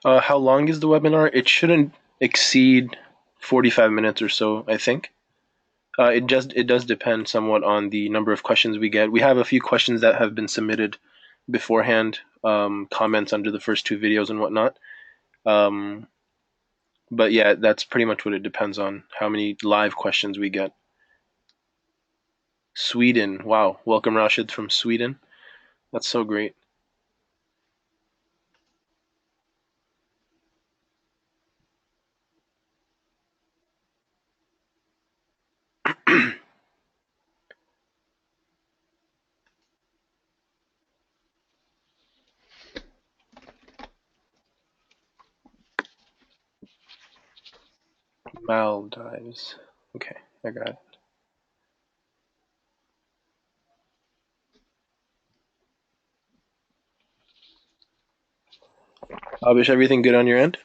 How long is the webinar? It shouldn't exceed 45 minutes or so, I think. It does depend somewhat on the number of questions we get. We have a few questions that have been submitted beforehand, comments under the first two videos and whatnot. Um, but yeah, that's pretty much what it depends on, how many live questions we get. Sweden. Wow. Welcome, Rashid from Sweden. That's so great. Maldives. Okay, I got it. Abish, everything good on your end?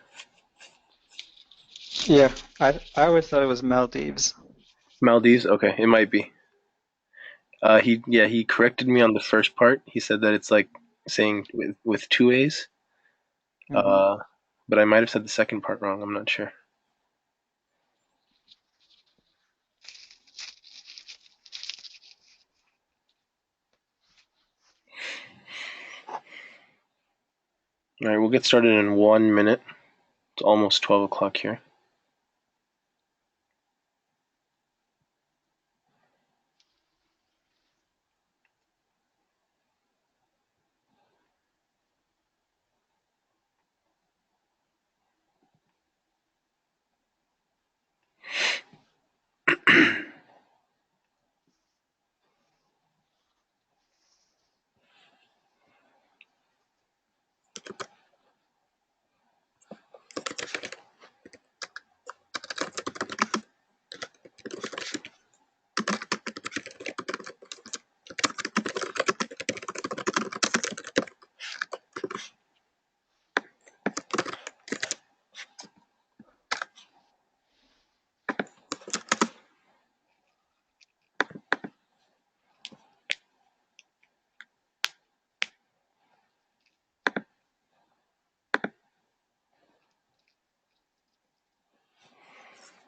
Yeah, I always thought it was Maldives. Maldives? Okay, it might be. He corrected me on the first part. He said that it's like saying with two A's. Hmm. Uh, but I might have said the second part wrong. I'm not sure. All right, we'll get started in 1 minute. It's almost 12 o'clock here.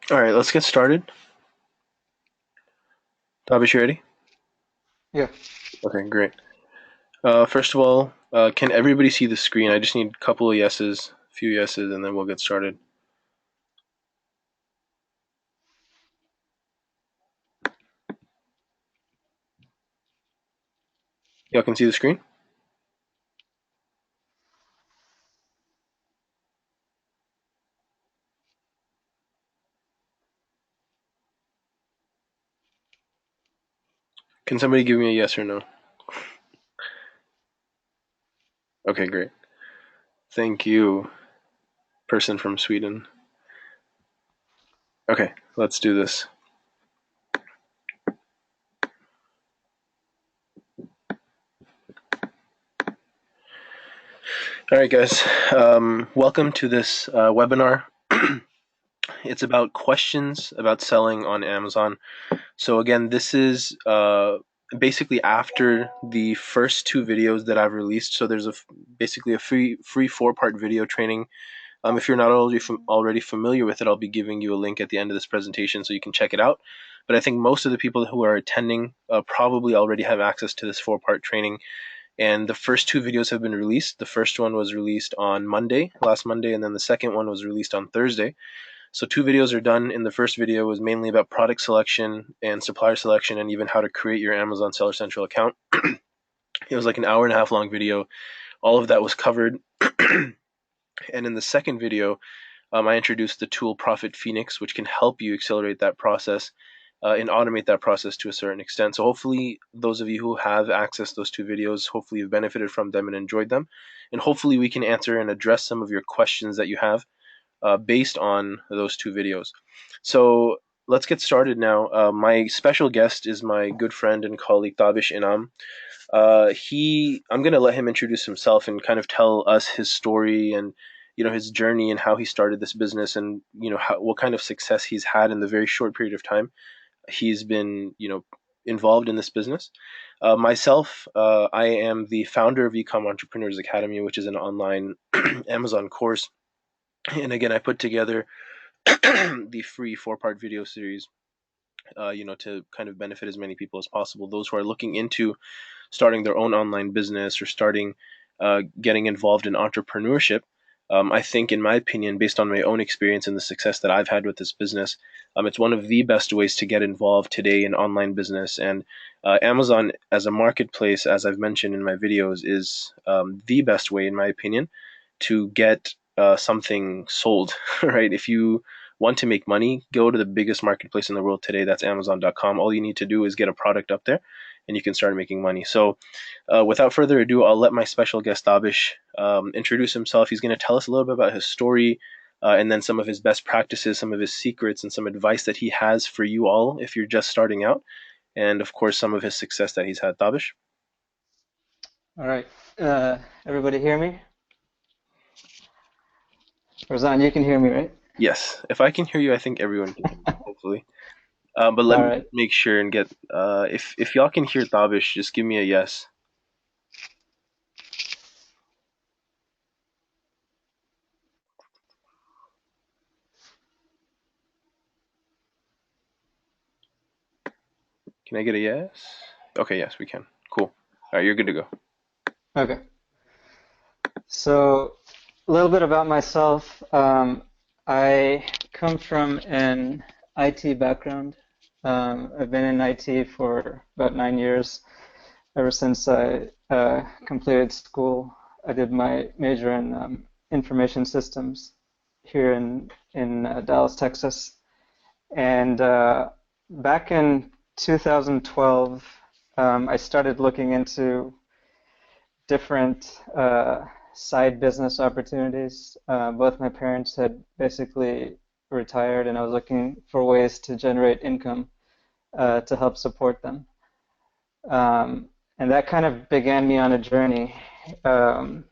All right, let's get started. Tabish, you ready? Yeah. Okay, great. First of all, can everybody see the screen? I just need a couple of yeses, a few yeses, and then we'll get started. Y'all can see the screen? Can somebody give me a yes or no? Okay, great. Thank you, person from Sweden. Okay, let's do this. All right, guys. Welcome to this webinar. It's about questions about selling on Amazon. So again, this is basically after the first two videos that I've released. So there's basically a free 4-part video training. If you're not already familiar with it, I'll be giving you a link at the end of this presentation so you can check it out. But I think most of the people who are attending probably already have access to this 4-part training. And the first two videos have been released. The first one was released on Monday, last Monday, and then the second one was released on Thursday. So two videos are done. In the first video was mainly about product selection and supplier selection and even how to create your Amazon Seller Central account. It was like an hour and a half long video. All of that was covered. And in the second video, I introduced the tool Profit Phoenix, which can help you accelerate that process and automate that process to a certain extent. So hopefully those of you who have accessed those two videos, hopefully you've benefited from them and enjoyed them. And hopefully we can answer and address some of your questions that you have based on those two videos. So let's get started now. My special guest is my good friend and colleague Taabish Inaam. I'm going to let him introduce himself and kind of tell us his story and his journey and how he started this business and what kind of success he's had in the very short period of time he's been involved in this business. Myself, I am the founder of Ecom Entrepreneurs Academy, which is an online Amazon course. And again, I put together the free four-part video series, to kind of benefit as many people as possible. Those who are looking into starting their own online business or getting involved in entrepreneurship. I think, in my opinion, based on my own experience and the success that I've had with this business, it's one of the best ways to get involved today in online business. And Amazon as a marketplace, as I've mentioned in my videos, is the best way, in my opinion, to get something sold, right? If you want to make money, go to the biggest marketplace in the world today. That's Amazon.com. All you need to do is get a product up there and you can start making money. So, without further ado, I'll let my special guest Taabish introduce himself. He's going to tell us a little bit about his story, and then some of his best practices, some of his secrets, and some advice that he has for you all if you're just starting out, and of course, some of his success that he's had. Taabish? All right. Everybody hear me? Razan, you can hear me, right? Yes. If I can hear you, I think everyone can hear you, hopefully. But let All me right. make sure and get if y'all can hear Taabish, just give me a yes. Can I get a yes? Okay, yes, we can. Cool. All right, you're good to go. Okay. So, a little bit about myself. I come from an IT background. I've been in IT for about 9 years, ever since I completed school. I did my major in information systems here in Dallas, Texas. And back in 2012, I started looking into different side business opportunities. Both my parents had basically retired, and I was looking for ways to generate income to help support them. And that kind of began me on a journey um,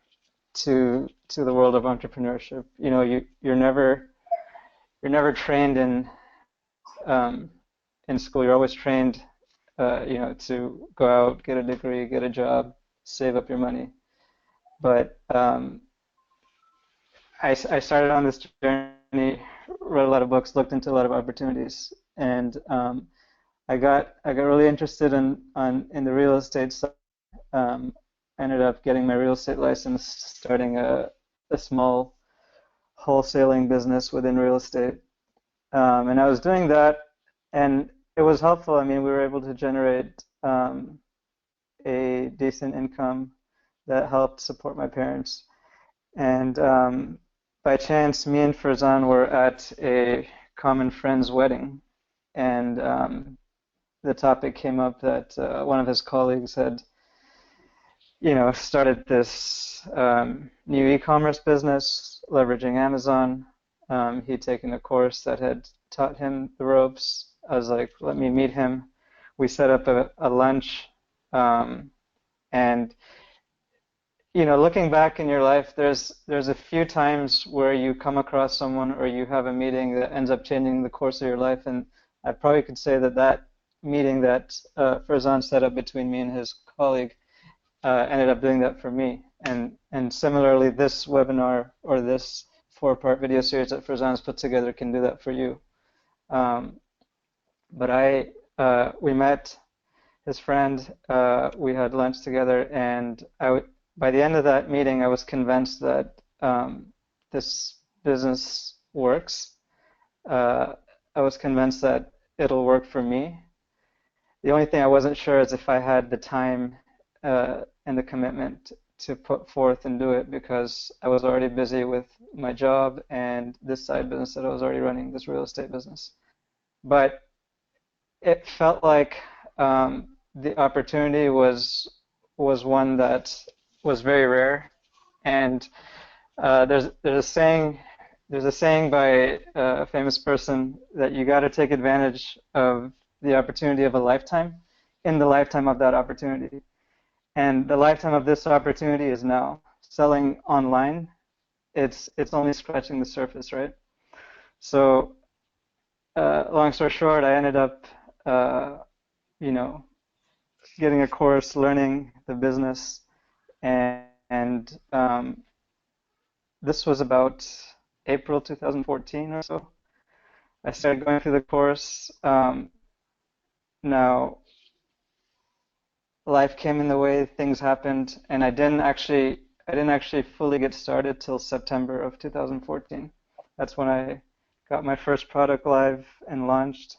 to the world of entrepreneurship. You know, you're never trained um, in school. You're always trained, to go out, get a degree, get a job, save up your money. But I started on this journey, read a lot of books, looked into a lot of opportunities, and I got really interested in the real estate side. Ended up getting my real estate license, starting a small wholesaling business within real estate. And I was doing that, and it was helpful. I mean, we were able to generate a decent income that helped support my parents. And by chance, me and Farzan were at a common friend's wedding, and the topic came up that one of his colleagues had, started this new e-commerce business leveraging Amazon. He'd taken a course that had taught him the ropes. I was like, let me meet him. We set up a lunch, um, and looking back in your life, there's a few times where you come across someone or you have a meeting that ends up changing the course of your life, and I probably could say that that meeting that Farzan set up between me and his colleague ended up doing that for me. And similarly, this webinar or this four-part video series that Farzan's put together can do that for you. Um, but we met his friend. We had lunch together, and by the end of that meeting, I was convinced that this business works. Uh, I was convinced that it'll work for me. The only thing I wasn't sure is if I had the time and the commitment to put forth and do it, because I was already busy with my job and this side business that I was already running, this real estate business. But it felt like the opportunity was one that was very rare. And there's a saying by a famous person that you got to take advantage of the opportunity of a lifetime in the lifetime of that opportunity. And the lifetime of this opportunity is now. Selling online, it's only scratching the surface, right? So long story short, I ended up you know, getting a course, learning the business, and this was about April 2014 or so. I started going through the course. Now, life came in the way, things happened, and I didn't actually fully get started till September of 2014. That's when I got my first product live and launched.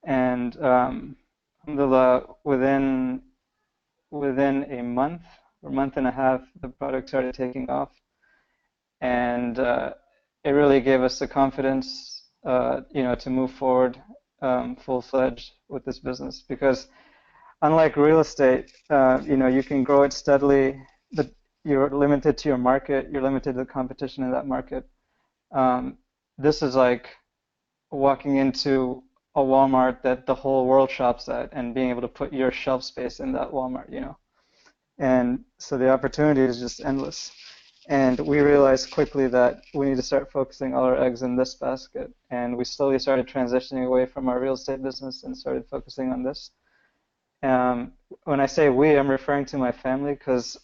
And alhamdulillah, within a month or month and a half, the product started taking off, and it really gave us the confidence, to move forward full-fledged with this business. Because unlike real estate, you can grow it steadily, but you're limited to your market, you're limited to the competition in that market. Um, this is like walking into a Walmart that the whole world shops at and being able to put your shelf space in that Walmart. And so the opportunity is just endless. And we realized quickly that we need to start focusing all our eggs in this basket. And we slowly started transitioning away from our real estate business and started focusing on this. When I say we, I'm referring to my family because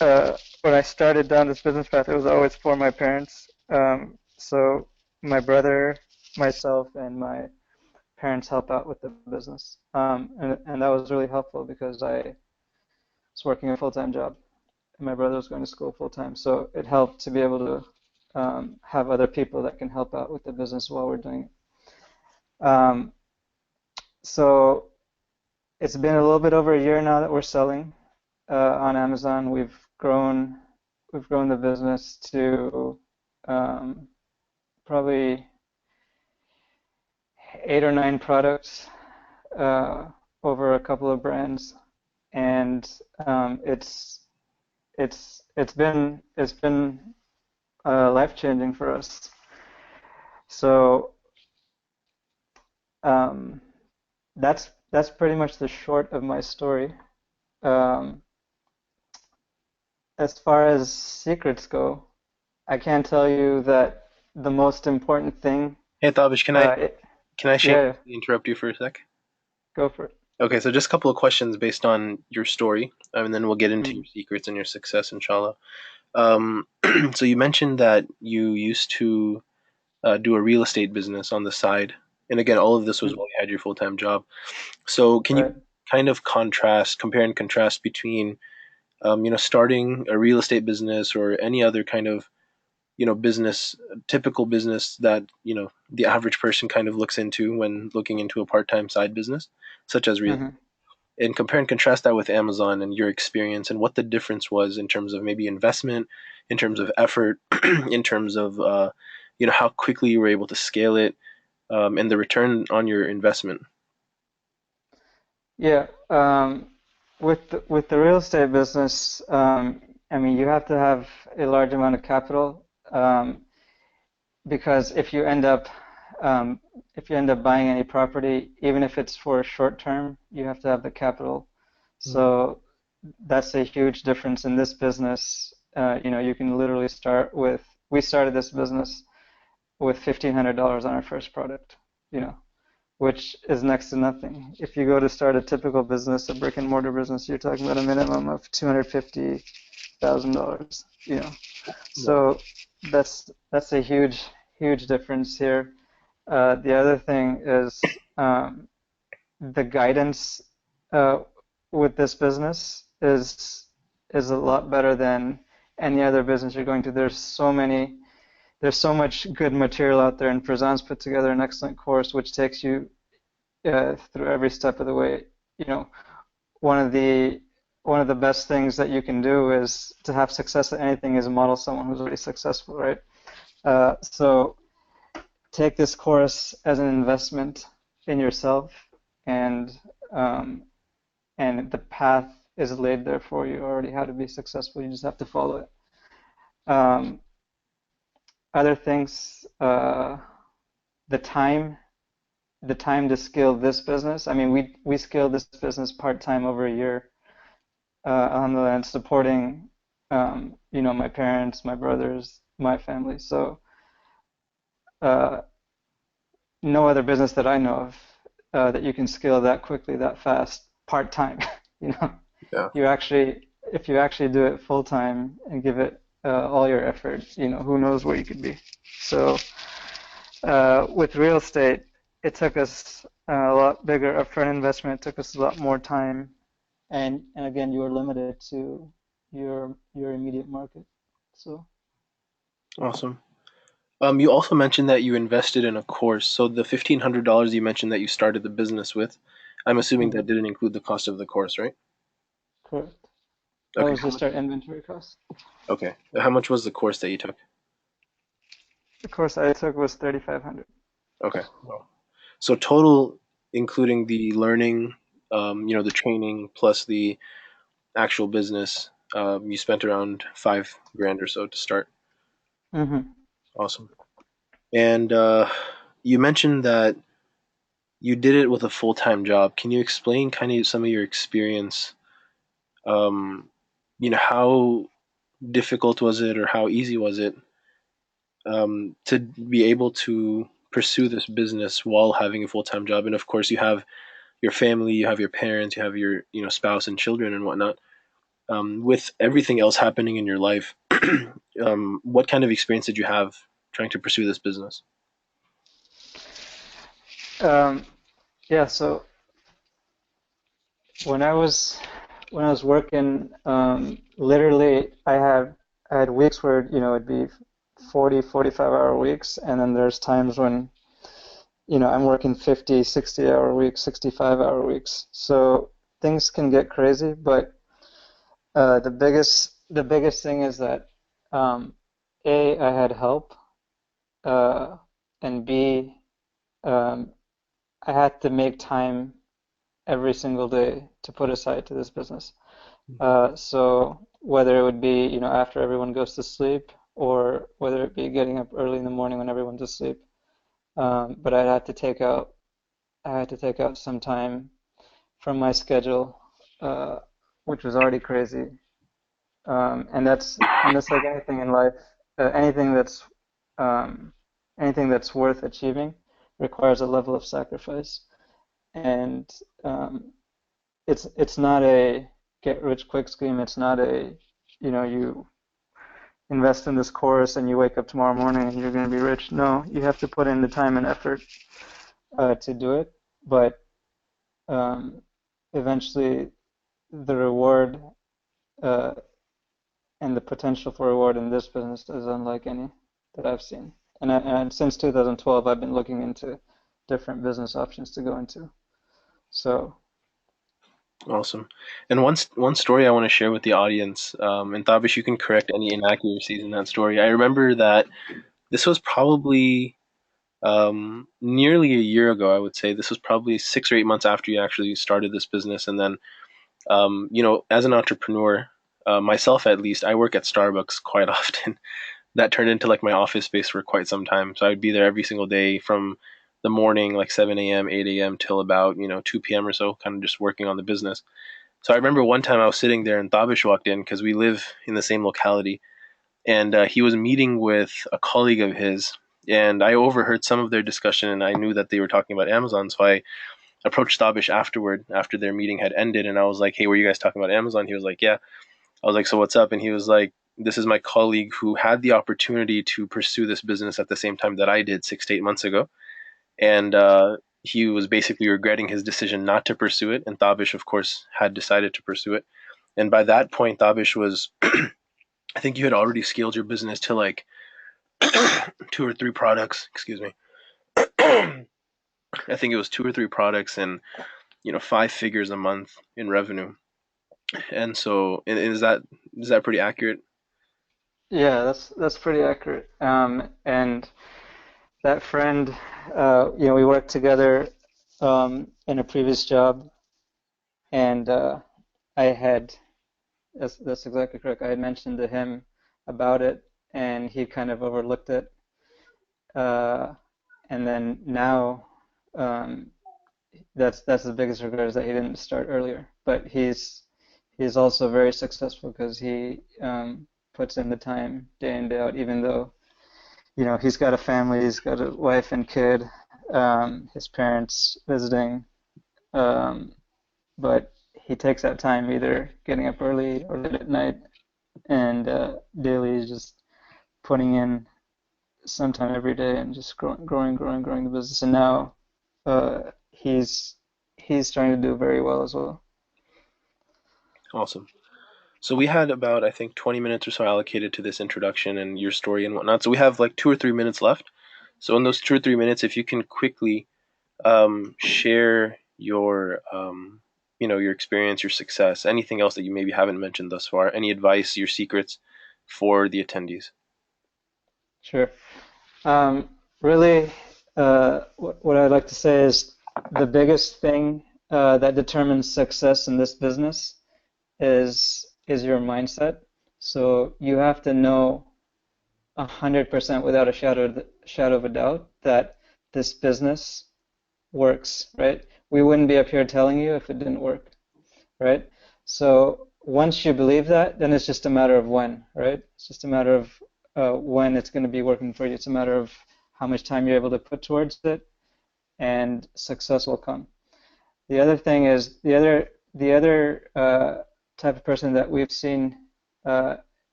when I started down this business path, it was always for my parents. So my brother, myself, and my parents help out with the business. And that was really helpful because I was working a full-time job and my brother was going to school full-time. So it helped to be able to have other people that can help out with the business while we're doing it. So it's been a little bit over a year now that we're selling on Amazon. We've grown the business to um, probably 8 or 9 products uh, over a couple of brands, and it's been life changing for us. So um, that's pretty much the short of my story. Um, as far as secrets go, I can tell you that the most important thing. Hey, Taabish, can I Uh, it, can I yeah, shamelessly interrupt you for a sec? go for it. Okay, so just a couple of questions based on your story, and then we'll get into Mm, your secrets and your success, inshallah. Um, so you mentioned that you used to do a real estate business on the side, and again, all of this was mm, while you had your full-time job. So can you right. kind of compare and contrast between, starting a real estate business or any other kind of, business, typical business that, the average person kind of looks into when looking into a part-time side business, such as real, Hmm. and compare and contrast that with Amazon and your experience and what the difference was in terms of maybe investment, in terms of effort, in terms of, how quickly you were able to scale it, and the return on your investment. Yeah. With the real estate business, I mean, you have to have a large amount of capital, because um, if you end up buying any property, even if it's for a short term, you have to have the capital. Mm. So that's a huge difference in this business. You can literally we started this business with $1,500 on our first product, you know, which is next to nothing. If you go to start a typical business, a brick and mortar business, you're talking about a minimum of $250,000, you know. Yeah. So that's a huge difference here. The other thing is the guidance uh, with this business is a lot better than any other business you're going to. There's so much good material out there, and Frazan's put together an excellent course which takes you through every step of the way. You know, one of the one of the best things that you can do is to have success at anything is model someone who's already successful, right? So take this course as an investment in yourself, and um, and the path is laid there for you already how to be successful. You just have to follow it. Um, Other things, the time, the time to scale this business. I mean, we scaled this business part time over a year, alhamdulillah, and supporting, my parents, my brothers, my family. So uh, no other business that I know of. that you can scale that quickly, that fast, part time. You know, Yeah. you actually, if you actually do it full time and give it all your effort, who knows where you could be. So with real estate, it took us a lot bigger upfront investment, it took us a lot more time, and again, you were limited to your immediate market. So. Awesome. You also mentioned that you invested in a course. So the $1,500 you mentioned that you started the business with, I'm assuming that Mhm. didn't include the cost of the course, right? Correct. That Okay. was How just much? our inventory cost. Okay. How much was the course that you took? The course I took was 3,500. Okay. Well, so total, including the learning, the training plus the actual business, you spent around 5 grand or so to start. Mm-hmm. Awesome. And you mentioned that you did it with a full-time job. Can you explain kind of some of your experience? Um, how difficult was it or how easy was it to be able to pursue this business while having a full-time job? And of course, you have your family, you have your parents, you have your spouse and children and whatnot. With everything else happening in your life, what kind of experience did you have trying to pursue this business? Um, yeah, so when I was when I was working, literally I had weeks where, it'd be 40, 45-hour weeks, and then there's times when, I'm working 50, 60-hour weeks, 65-hour weeks. So things can get crazy, but the biggest thing is that A, I had help, uh, and B, um, I had to make time every single day to put aside to this business. So whether it would be, after everyone goes to sleep, or whether it be getting up early in the morning when everyone's asleep, but I had to take out some time from my schedule, uh, which was already crazy. And that's like anything in life, anything um, that's worth achieving requires a level of sacrifice. And um, it's not a get rich quick scheme. It's not you invest in this course and you wake up tomorrow morning and you're going to be rich. No, you have to put in the time and effort to do it. But um, eventually, the reward uh, and the potential for reward in this business is unlike any that I've seen. And since 2012, I've been looking into different business options to go into. So, Awesome. And one story I want to share with the audience, and Taabish, you can correct any inaccuracies in that story. I remember that this was probably nearly a year ago. I would say this was probably 6 or 8 months after you actually started this business. And then, as an entrepreneur, myself at least, I work at Starbucks quite often. That turned into like my office space for quite some time. So I'd be there every single day from the morning, like 7 a.m., 8 a.m. till about 2 p.m. or so, kind of just working on the business. So I remember one time I was sitting there and Taabish walked in because we live in the same locality, and he was meeting with a colleague of his, and I overheard some of their discussion, and I knew that they were talking about Amazon, so I approached Taabish afterward, after their meeting had ended, and I was like, "Hey, were you guys talking about Amazon?" He was like, "Yeah." I was like, "So what's up?" And he was like, "This is my colleague who had the opportunity to pursue this business at the same time that I did 6 to 8 months ago, and he was basically regretting his decision not to pursue it, and Taabish, of course, had decided to pursue it." And by that point, Taabish was, I think you had already scaled your business to like 2 or 3 products. Excuse me. I think it was 2 or 3 products and 5 figures a month in revenue. And so, is that pretty accurate? yeah, that's pretty accurate. And that friend, we worked together in a previous job, and I had that's exactly correct. I had mentioned to him about it, and he kind of overlooked it. Uh, and then now, um, that's the biggest regret is that he didn't start earlier. But he's also very successful because he puts in the time day in day out, even though he's got a family, he's got a wife and kid. his parents visiting, um, but he takes that time either getting up early or late at night, and daily is just putting in some time every day and just growing the business. And now he's starting to do very well as well. Awesome. So we had about, I think, 20 minutes or so allocated to this introduction and your story and whatnot. So we have like 2 or 3 minutes left. So in those 2 or 3 minutes, if you can quickly share your, your experience, your success, anything else that you maybe haven't mentioned thus far, any advice, your secrets for the attendees. Sure. Um, Really, what I'd like to say is the biggest thing that determines success in this business is your mindset. So you have to know 100% without a shadow of a doubt that this business works, right? We wouldn't be up here telling you if it didn't work, right? So once you believe that, then it's just a matter of when, right? It's just a matter of when it's going to be working for you. It's a matter of how much time you're able to put towards it, and success will come. The other thing is the other type of person that we've seen uh,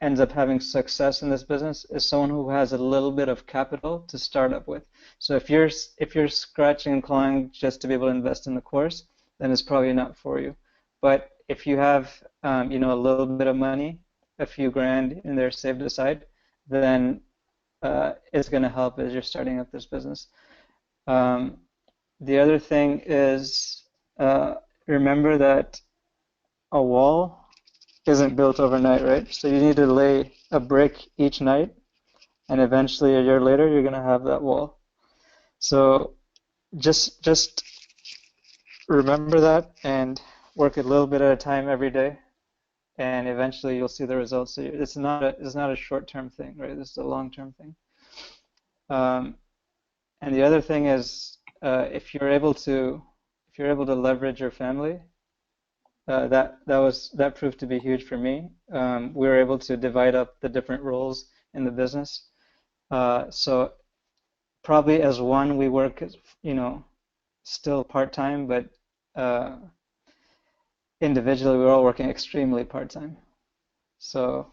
ends up having success in this business is someone who has a little bit of capital to start up with. So if you're scratching and clawing just to be able to invest in the course, then it's probably not for you. But if you have a little bit of money, a few grand in there saved aside, then it's going to help as you're starting up this business. Um, the other thing is uh, remember that a wall isn't built overnight, right? So you need to lay a brick each night, and eventually a year later you're gonna have that wall. So just remember that and work a little bit at a time every day, and eventually you'll see the results. So it's not a short-term thing, right? This is a long-term thing. Um, and the other thing is if you're able to leverage your family, that proved to be huge for me. We were able to divide up the different roles in the business. So probably as one, we work, you know, still part-time, but uh, individually, we're all working extremely part-time. So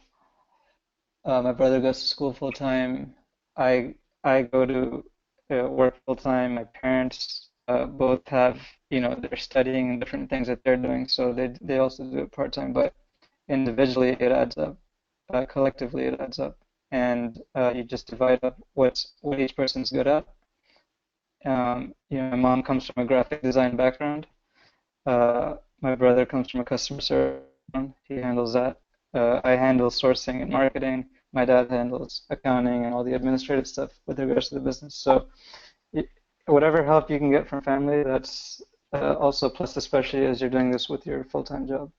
my brother goes to school full-time. I go to work full-time. My parents both have, they're studying and different things that they're doing, so they also do it part-time. But individually, it adds up. Collectively, it adds up, and you just divide up what each person's good at. My mom comes from a graphic design background. My brother comes from a customer service background. He handles that. I handle sourcing and marketing. My dad handles accounting and all the administrative stuff with regards to the business. So, whatever help you can get from family, that's also a plus, especially as you're doing this with your full-time job.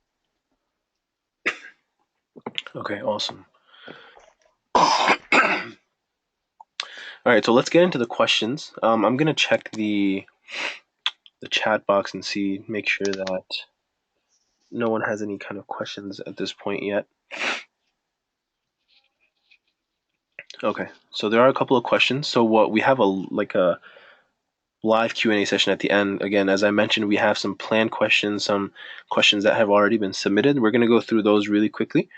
Okay, awesome. All right, so let's get into the questions. I'm gonna check the chat box and see, make sure that no one has any kind of questions at this point yet. Okay, so there are a couple of questions. So what we have a live Q&A session at the end. Again, as I mentioned, we have some planned questions, some questions that have already been submitted. We're going to go through those really quickly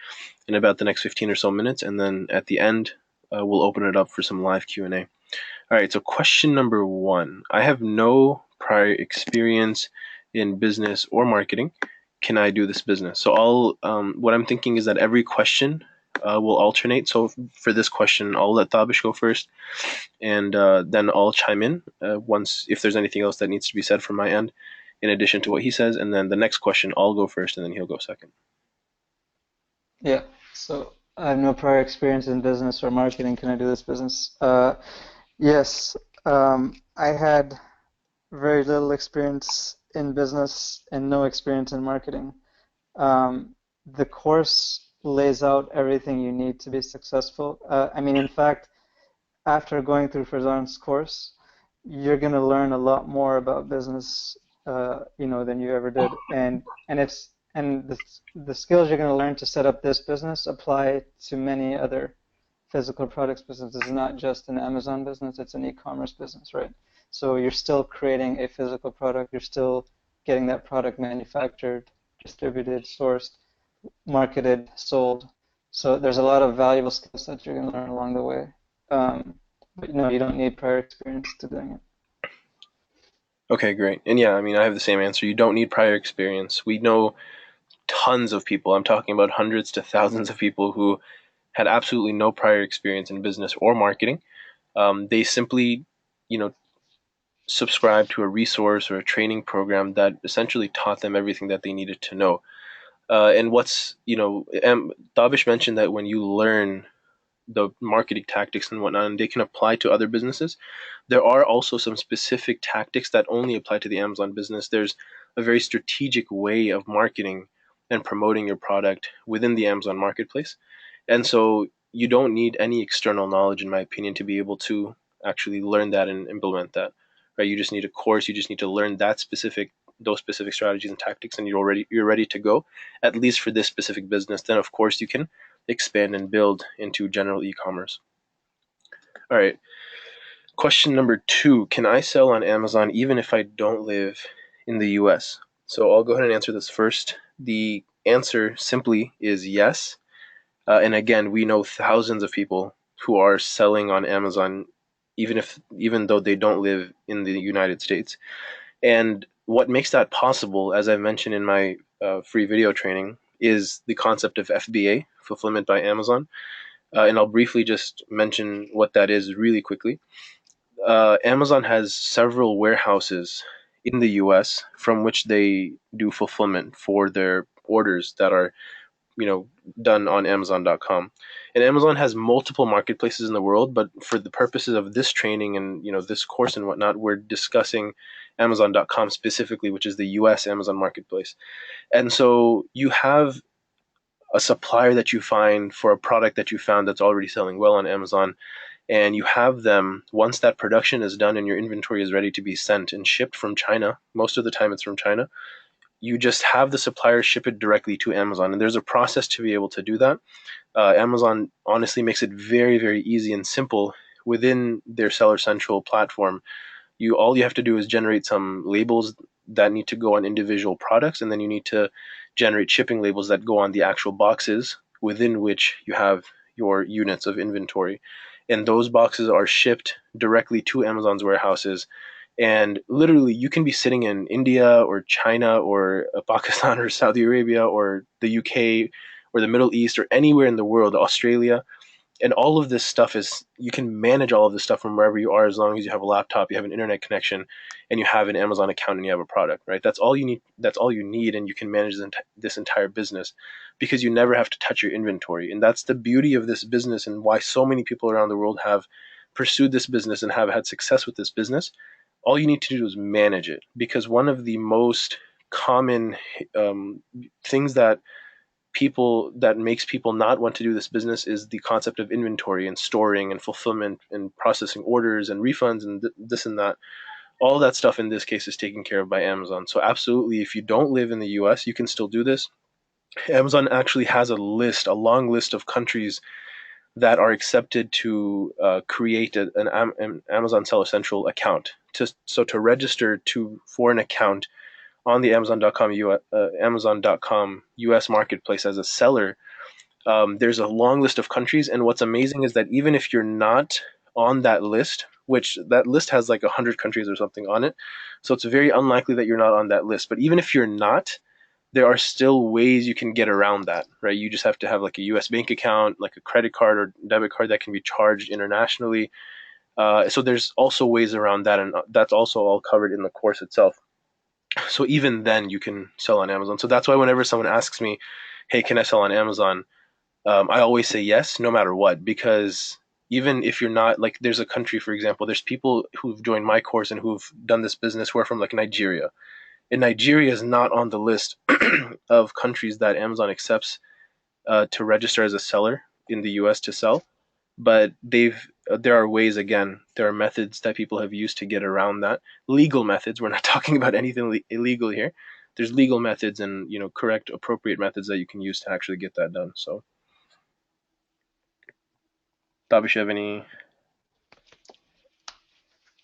in about the next 15 or so minutes, and then at the end, we'll open it up for some live Q&A. All right, so question number one. I have no prior experience in business or marketing. Can I do this business? So what I'm thinking is that every question will alternate. So for this question, I'll let Taabish go first, and then I'll chime in once if there's anything else that needs to be said from my end, in addition to what he says. And then the next question, I'll go first, and then he'll go second. Yeah. So I have no prior experience in business or marketing. Can I do this business? Yes. I had very little experience in business and no experience in marketing. The course lays out everything you need to be successful. I mean, in fact, after going through Farzan's course, you're going to learn a lot more about business, than you ever did. And the skills you're going to learn to set up this business apply to many other physical products businesses. It's not just an Amazon business, it's an e-commerce business, right? So you're still creating a physical product. You're still getting that product manufactured, distributed, sourced, marketed, sold. So there's a lot of valuable skills that you're going to learn along the way. Um, but no, you don't need prior experience to doing it. Okay, great. And yeah, I mean, I have the same answer. You don't need prior experience. We know tons of people. I'm talking about hundreds to thousands of people who had absolutely no prior experience in business or marketing. They simply, you know, subscribed to a resource or a training program that essentially taught them everything that they needed to know. And what's, Taabish mentioned that when you learn the marketing tactics and whatnot, and they can apply to other businesses. There are also some specific tactics that only apply to the Amazon business. There's a very strategic way of marketing and promoting your product within the Amazon marketplace. And so you don't need any external knowledge, in my opinion, to be able to actually learn that and implement that. Right? You just need a course. You just need to learn those specific strategies and tactics, and you're ready to go. At least for this specific business. Then of course you can expand and build into general e-commerce. All right. Question number two: can I sell on Amazon even if I don't live in the US? So I'll go ahead and answer this first. The answer simply is yes. And again, we know thousands of people who are selling on Amazon, even though they don't live in the United States. And what makes that possible, as I mentioned in my free video training, is the concept of FBA, fulfillment by Amazon. And I'll briefly just mention what that is really quickly. Amazon has several warehouses in the US from which they do fulfillment for their orders that are you know done on Amazon.com. And Amazon has multiple marketplaces in the world, but for the purposes of this training and this course and whatnot, we're discussing Amazon.com specifically, which is the US Amazon marketplace. And so you have a supplier that you find for a product that you found that's already selling well on Amazon, and you have them once that production is done and your inventory is ready to be sent and shipped from China. Most of the time it's from China. You just have the supplier ship it directly to Amazon, and there's a process to be able to do that. Amazon honestly makes it very, very easy and simple within their Seller Central platform. All you have to do is generate some labels that need to go on individual products, and then you need to generate shipping labels that go on the actual boxes within which you have your units of inventory. And those boxes are shipped directly to Amazon's warehouses. And literally, you can be sitting in India or China or Pakistan or Saudi Arabia or the UK or the Middle East or anywhere in the world, Australia, and all of this stuff is you can manage all of this stuff from wherever you are as long as you have a laptop, you have an internet connection, and you have an Amazon account and you have a product, right? That's all you need. That's all you need, and you can manage this entire business because you never have to touch your inventory. And that's the beauty of this business and why so many people around the world have pursued this business and have had success with this business. All you need to do is manage it, because one of the most common things that makes people not want to do this business is the concept of inventory and storing and fulfillment and processing orders and refunds and this and that. All that stuff in this case is taken care of by Amazon. So absolutely, if you don't live in the US, you can still do this. Amazon actually has a long list of countries that are accepted to create an Amazon Seller Central account. To register for an account on the Amazon.com US marketplace as a seller, there's a long list of countries. And what's amazing is that even if you're not on that list, which that list has like 100 countries or something on it, so it's very unlikely that you're not on that list. But even if you're not, there are still ways you can get around that, right? You just have to have like a US bank account, like a credit card or debit card that can be charged internationally. So there's also ways around that, and that's also all covered in the course itself. So even then, you can sell on Amazon. So that's why whenever someone asks me, "Hey, can I sell on Amazon?" I always say yes, no matter what, because even if you're not like, there's a country, for example, there's people who've joined my course and who've done this business who are from like Nigeria, and Nigeria is not on the list of countries that Amazon accepts to register as a seller in the US to sell. But there are ways, again, there are methods that people have used to get around that. Legal methods. We're not talking about anything illegal here. There's legal methods and correct, appropriate methods that you can use to actually get that done. So, Tabish, you have any?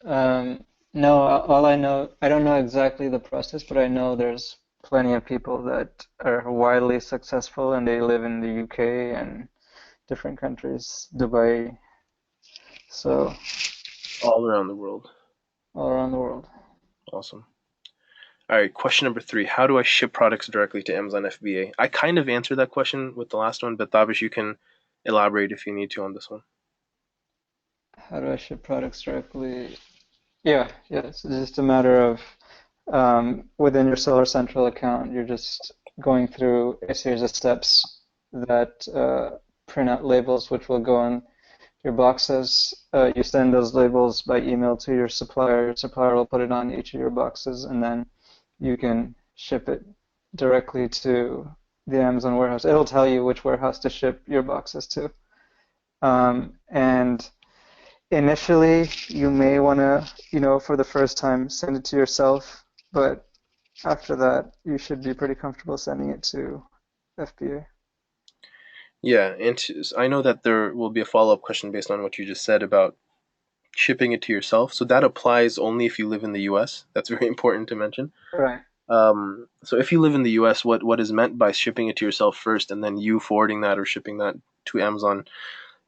Um, No, all I know, I don't know exactly the process, but I know there's plenty of people that are widely successful and they live in the UK and different countries, Dubai, so All around the world. all around the world. Awesome. All right, question number three. How do I ship products directly to Amazon FBA? I kind of answered that question with the last one, but Tavish, you can elaborate if you need to on this one. How do I ship products directly? Yeah, it's just a matter of within your Seller Central account, you're just going through a series of steps that print out labels which will go on your boxes. You send those labels by email to your supplier. Your supplier will put it on each of your boxes, and then you can ship it directly to the Amazon warehouse. It'll tell you which warehouse to ship your boxes to. And initially, you may want to, for the first time, send it to yourself, but after that, you should be pretty comfortable sending it to FBA. Yeah, and I know that there will be a follow-up question based on what you just said about shipping it to yourself. So that applies only if you live in the US. That's very important to mention. Right. So if you live in the US, what is meant by shipping it to yourself first and then you forwarding that or shipping that to Amazon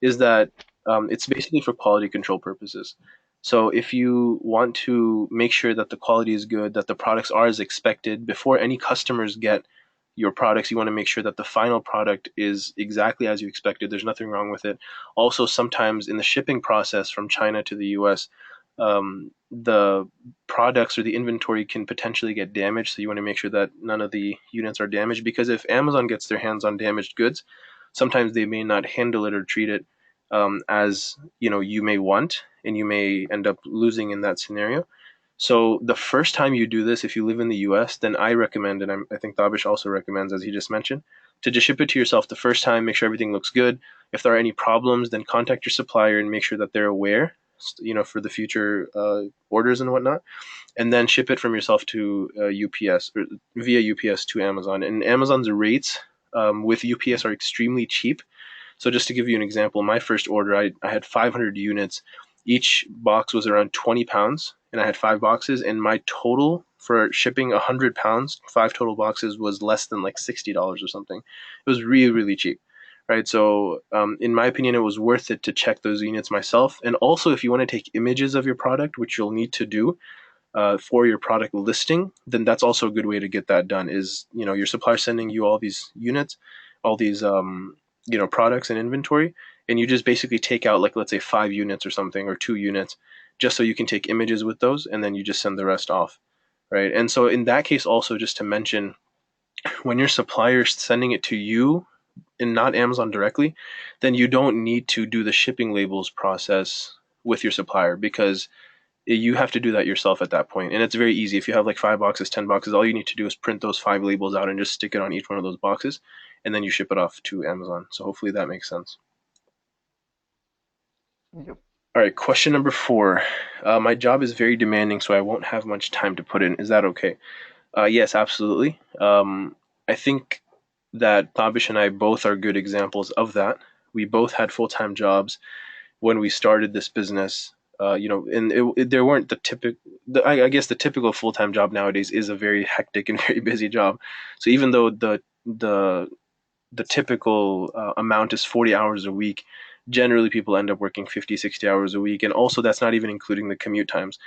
is that it's basically for quality control purposes. So if you want to make sure that the quality is good, that the products are as expected, before any customers get your products, you want to make sure that the final product is exactly as you expected. There's nothing wrong with it. Also, sometimes in the shipping process from China to the US, the products or the inventory can potentially get damaged. So you want to make sure that none of the units are damaged because if Amazon gets their hands on damaged goods, sometimes they may not handle it or treat it as you may want, and you may end up losing in that scenario. So the first time you do this, if you live in the U.S., then I recommend, and I think Taabish also recommends, as he just mentioned, to just ship it to yourself the first time. Make sure everything looks good. If there are any problems, then contact your supplier and make sure that they're aware, for the future orders and whatnot, and then ship it from yourself to UPS or via UPS to Amazon. And Amazon's rates with UPS are extremely cheap. So just to give you an example, my first order, I had 500 units. Each box was around 20 pounds, and I had five boxes. And my total for shipping 100 pounds, five total boxes, was less than like $60 or something. It was really, really cheap. Right. So, in my opinion, it was worth it to check those units myself. And also, if you want to take images of your product, which you'll need to do, for your product listing, then that's also a good way to get that done. Is your supplier sending you all these units, all these products and inventory, and you just basically take out like let's say 5 units or something or 2 units, just so you can take images with those, and then you just send the rest off, right? And so in that case, also just to mention, when your supplier is sending it to you and not Amazon directly, then you don't need to do the shipping labels process with your supplier because you have to do that yourself at that point. And it's very easy. If you have like 5 boxes, 10 boxes, all you need to do is print those 5 labels out and just stick it on each one of those boxes. And then you ship it off to Amazon. So hopefully that makes sense. Yep. All right, question number four. My job is very demanding, so I won't have much time to put in. Is that okay? Yes, absolutely. I think that Tabish and I both are good examples of that. We both had full time jobs when we started this business. And there weren't the typical. I guess the typical full time job nowadays is a very hectic and very busy job. So even though the typical amount is 40 hours a week, generally people end up working 50, 60 hours a week, and also that's not even including the commute times.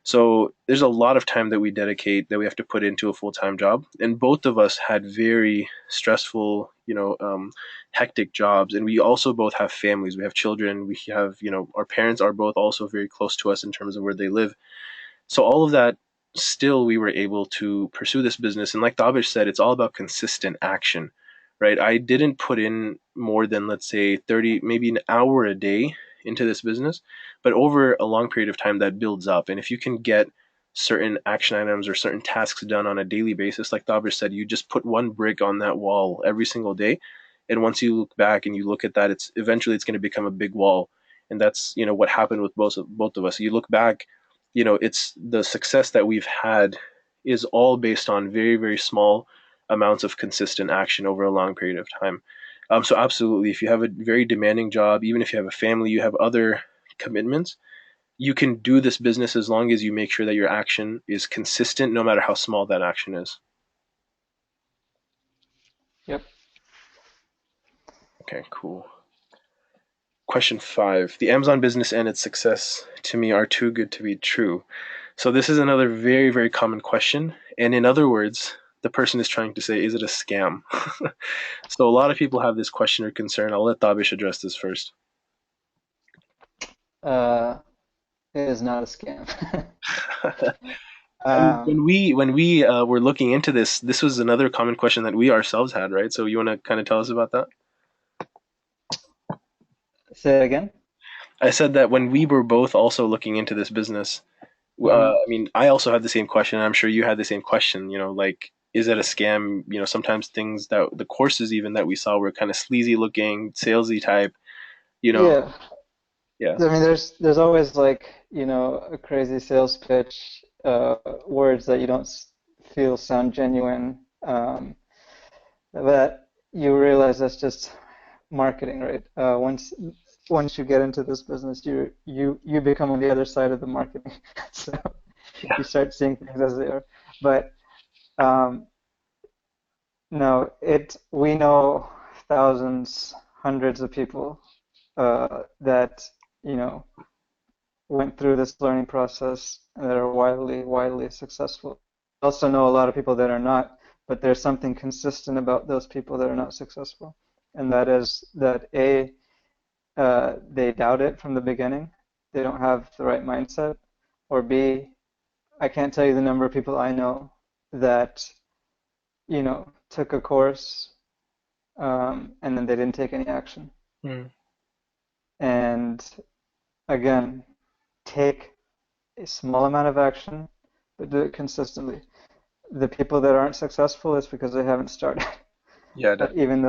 So there's a lot of time that we dedicate, that we have to put into a full-time job, and both of us had very stressful, hectic jobs, and we also both have families. We have children. We have, our parents are both also very close to us in terms of where they live. So all of that, still we were able to pursue this business. And like Davish said, it's all about consistent action, right? I didn't put in more than, let's say, 30, maybe an hour a day into this business, but over a long period of time that builds up. And if you can get certain action items or certain tasks done on a daily basis, like Davish said, you just put one brick on that wall every single day. And once you look back and you look at that, it's eventually it's going to become a big wall. And that's, what happened with both of us. You look back, it's the success that we've had is all based on very, very small amounts of consistent action over a long period of time. So absolutely, if you have a very demanding job, even if you have a family, you have other commitments, you can do this business as long as you make sure that your action is consistent, no matter how small that action is. Yep. Okay, cool. Question 5. The Amazon business and its success to me are too good to be true. So this is another very, very common question. And in other words, the person is trying to say, is it a scam? So a lot of people have this question or concern. I'll let Taabish address this first. Uh, it is not a scam. I mean, Um, when we were looking into this, this was another common question that we ourselves had, right? So you want to kind of tell us about that? Say it again. I said that when we were both also looking into this business, Hmm. I mean, I also had the same question. And I'm sure you had the same question. You know, like, is it a scam? You know, sometimes things that the courses even that we saw were kind of sleazy looking, salesy type. You know, Yeah. yeah, I mean, there's always like, a crazy sales pitch, words that you don't feel sound genuine, that you realize that's just marketing, right? Once you get into this business, you become on the other side of the marketing, so yeah, you start seeing things as they are. But um, no, we know thousands, hundreds of people that you know went through this learning process that are widely successful. I also know a lot of people that are not, but there's something consistent about those people that are not successful, and that is that they doubt it from the beginning. They don't have the right mindset. Or B, I can't tell you the number of people I know that, took a course, and then they didn't take any action. mm, And again, take a small amount of action, but do it consistently. The people that aren't successful is because they haven't started. yeah, Even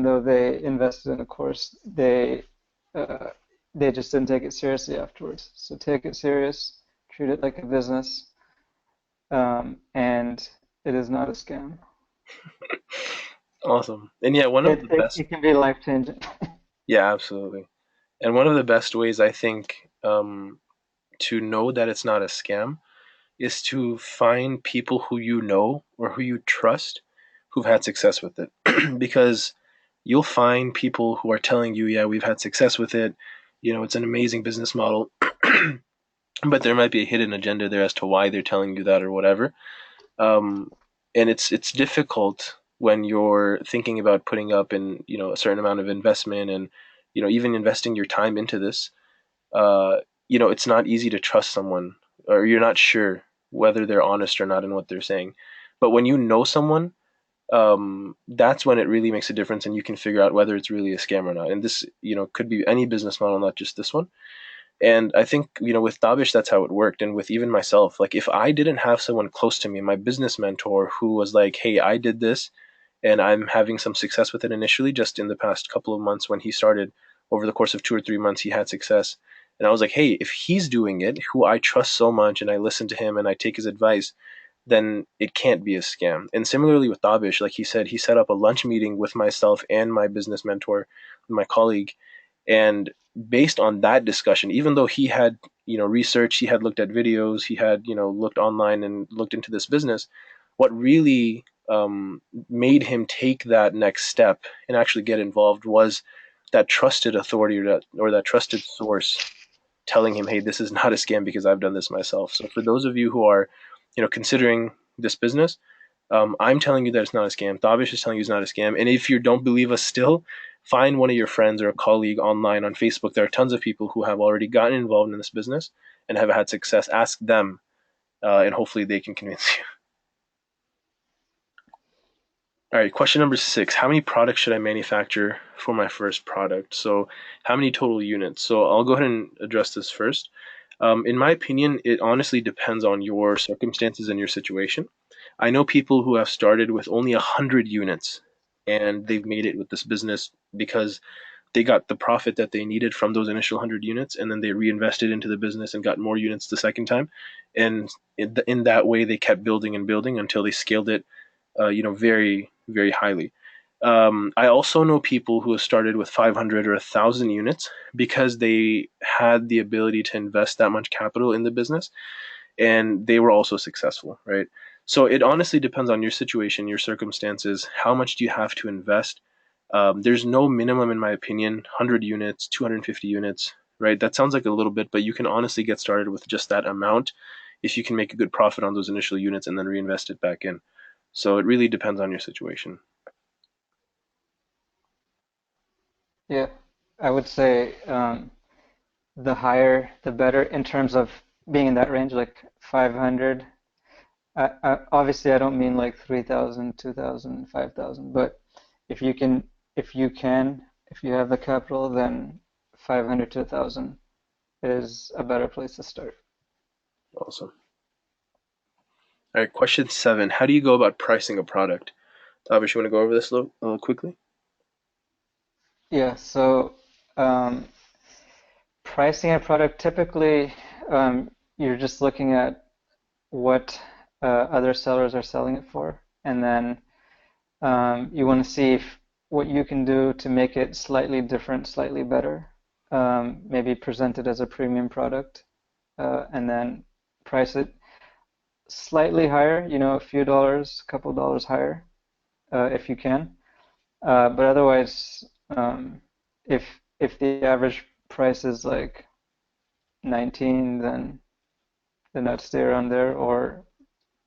though they invested in a course, uh, they just didn't take it seriously afterwards. So take it serious, treat it like a business, and it is not a scam. awesome. And yeah, one of It the it, best. it can be life changing. Yeah, absolutely. And one of the best ways I think to know that it's not a scam is to find people who you know or who you trust who've had success with it. Because you'll find people who are telling you, yeah, we've had success with it. You know, it's an amazing business model. But there might be a hidden agenda there as to why they're telling you that or whatever. Um, and it's difficult when you're thinking about putting up in a certain amount of investment and even investing your time into this. uh, it's not easy to trust someone, or you're not sure whether they're honest or not in what they're saying. But when you know someone, that's when it really makes a difference, and you can figure out whether it's really a scam or not. And this, could be any business model, not just this one. And I think, with Tabish, that's how it worked. And with even myself, like if I didn't have someone close to me, my business mentor, who was like, hey, I did this and I'm having some success with it initially, just in the past couple of months when he started, over the course of 2 or 3 months, he had success. And I was like, hey, if he's doing it, who I trust so much and I listen to him and I take his advice, then it can't be a scam. And similarly with Tabish, like he said, he set up a lunch meeting with myself and my business mentor, my colleague, and based on that discussion, even though he had, researched, he had looked at videos, he had, looked online and looked into this business, what really made him take that next step and actually get involved was that trusted authority, or that trusted source telling him, hey, this is not a scam because I've done this myself. So for those of you who are, considering this business, I'm telling you that it's not a scam. Tavish is telling you it's not a scam. And if you don't believe us still, find one of your friends or a colleague online on Facebook. There are tons of people who have already gotten involved in this business and have had success. Ask them, and hopefully they can convince you. All right, question number 6. How many products should I manufacture for my first product? So, how many total units? So, I'll go ahead and address this first. In my opinion, it honestly depends on your circumstances and your situation. I know people who have started with only 100 units and they've made it with this business because they got the profit that they needed from those initial 100 units, and then they reinvested into the business and got more units the second time. And in that way, they kept building and building until they scaled it, very, very highly. I also know people who have started with 500 or 1,000 units because they had the ability to invest that much capital in the business, and they were also successful, right? So it honestly depends on your situation, your circumstances. How much do you have to invest? There's no minimum, in my opinion. 100 units, 250 units, right? That sounds like a little bit, but you can honestly get started with just that amount if you can make a good profit on those initial units and then reinvest it back in. So it really depends on your situation. Yeah, I would say the higher, the better in terms of being in that range, like 500. Obviously, I don't mean like 3,000, 2,000, 5,000, but if you can, if you can, if you have the capital, then 500 to 1,000 is a better place to start. Awesome. All right, question 7. How do you go about pricing a product? Taabish, you want to go over this a little quickly? Yeah, so um, pricing a product, typically you're just looking at what other sellers are selling it for, and then you want to see if, what you can do to make it slightly different, slightly better. Maybe present it as a premium product, and then price it slightly higher, a few dollars, a couple dollars higher, if you can. But otherwise, if the average price is like 19, then I'd stay around there, or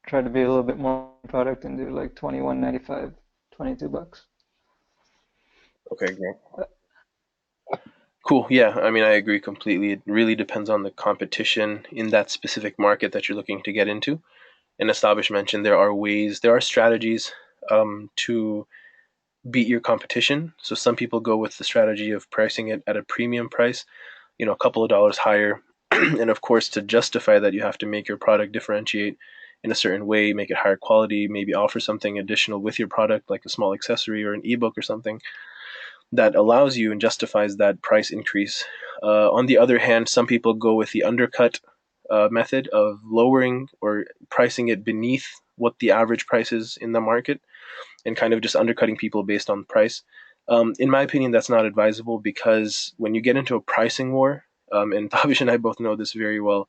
try to be a little bit more product and do like 21.95, $22. Okay, great. Cool. Yeah, I mean, I agree completely. It really depends on the competition in that specific market that you're looking to get into. And as Stabish mentioned, there are strategies to beat your competition. So some people go with the strategy of pricing it at a premium price, a couple of dollars higher. And of course, to justify that, you have to make your product differentiate in a certain way, make it higher quality, maybe offer something additional with your product, like a small accessory or an ebook or something that allows you and justifies that price increase. On the other hand, some people go with the undercut method of lowering or pricing it beneath what the average price is in the market and kind of just undercutting people based on price. In my opinion, that's not advisable because when you get into a pricing war, and Tavish and I both know this very well,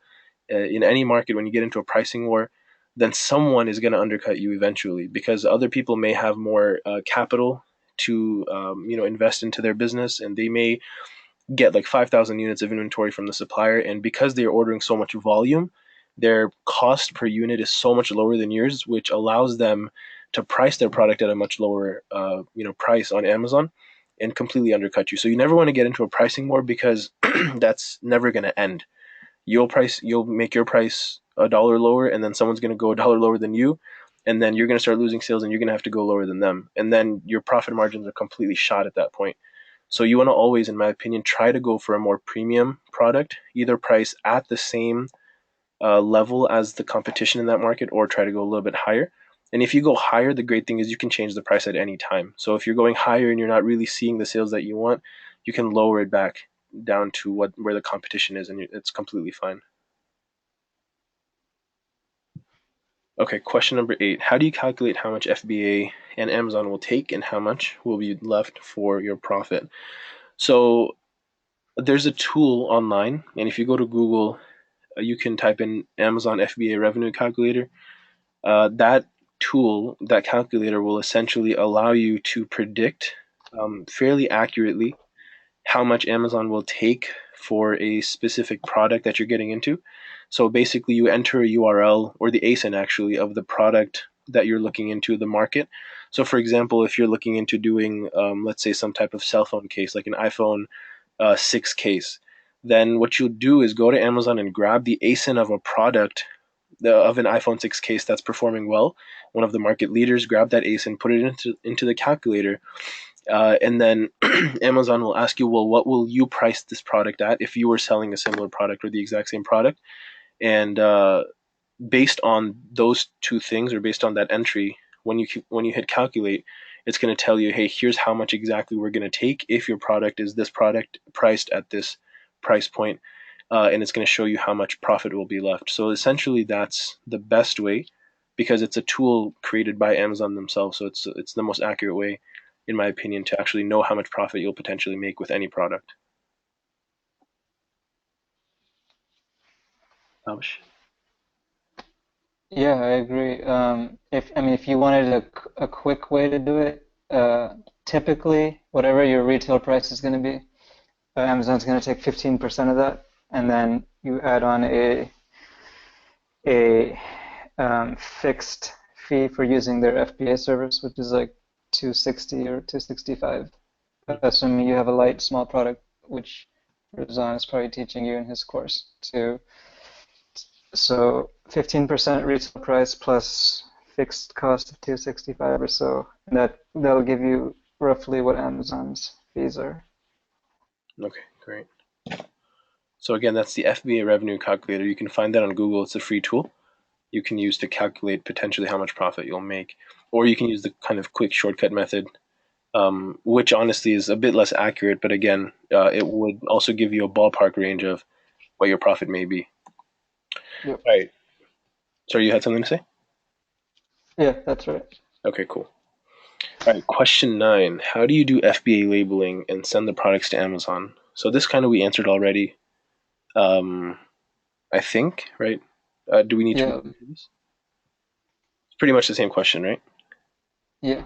in any market, when you get into a pricing war, then someone is going to undercut you eventually because other people may have more capital to invest into their business, and they may get like 5,000 units of inventory from the supplier, and because they're ordering so much volume, their cost per unit is so much lower than yours, which allows them to price their product at a much lower price on Amazon and completely undercut you. So you never want to get into a pricing war because that's never going to end. You'll make your price a dollar lower, and then someone's going to go a dollar lower than you, and then you're going to start losing sales, and you're going to have to go lower than them, and then your profit margins are completely shot at that point. So you want to always, in my opinion, try to go for a more premium product, either price at the same level as the competition in that market, or try to go a little bit higher. And if you go higher, the great thing is you can change the price at any time. So if you're going higher and you're not really seeing the sales that you want, you can lower it back down to where the competition is, and it's completely fine. Okay, question number 8. How do you calculate how much FBA and Amazon will take and how much will be left for your profit? So there's a tool online, and if you go to Google, you can type in Amazon FBA revenue calculator. That tool, that calculator, will essentially allow you to predict fairly accurately how much Amazon will take for a specific product that you're getting into. So basically, you enter a URL or the ASIN actually of the product that you're looking into the market. So, for example, if you're looking into doing, let's say, some type of cell phone case, like an iPhone 6 case, then what you'll do is go to Amazon and grab the ASIN of a product of an iPhone 6 case that's performing well, one of the market leaders. Grab that ASIN, put it into the calculator, and then Amazon will ask you, well, what will you price this product at if you were selling a similar product or the exact same product? And based on those two things, or based on that entry, when you hit calculate, it's going to tell you, hey, here's how much exactly we're going to take if your product is this product priced at this price point, and it's going to show you how much profit will be left. So essentially, that's the best way because it's a tool created by Amazon themselves, so it's the most accurate way. in my opinion, to actually know how much profit you'll potentially make with any product. Taabish? Yeah, I agree. If you wanted a quick way to do it, typically whatever your retail price is going to be, Amazon's going to take 15% of that, and then you add on a fixed fee for using their FBA service, which is like 260 or 265, assuming you have a light small product, which Razan is probably teaching you in his course too. So 15% retail price plus fixed cost of 265 or so, and that'll give you roughly what Amazon's fees are. Okay, great. So again, that's the FBA revenue calculator. You can find that on Google. It's a free tool you can use to calculate potentially how much profit you'll make. Or you can use the kind of quick shortcut method, which honestly is a bit less accurate, but again, it would also give you a ballpark range of what your profit may be. Yep. All right. Sorry, you had something to say? Yeah, that's right. Okay, cool. All right, question 9. How do you do FBA labeling and send the products to Amazon? So this kind of we answered already, um, I think, right? Do we need to Yeah, look into this? It's pretty much the same question, right? yeah.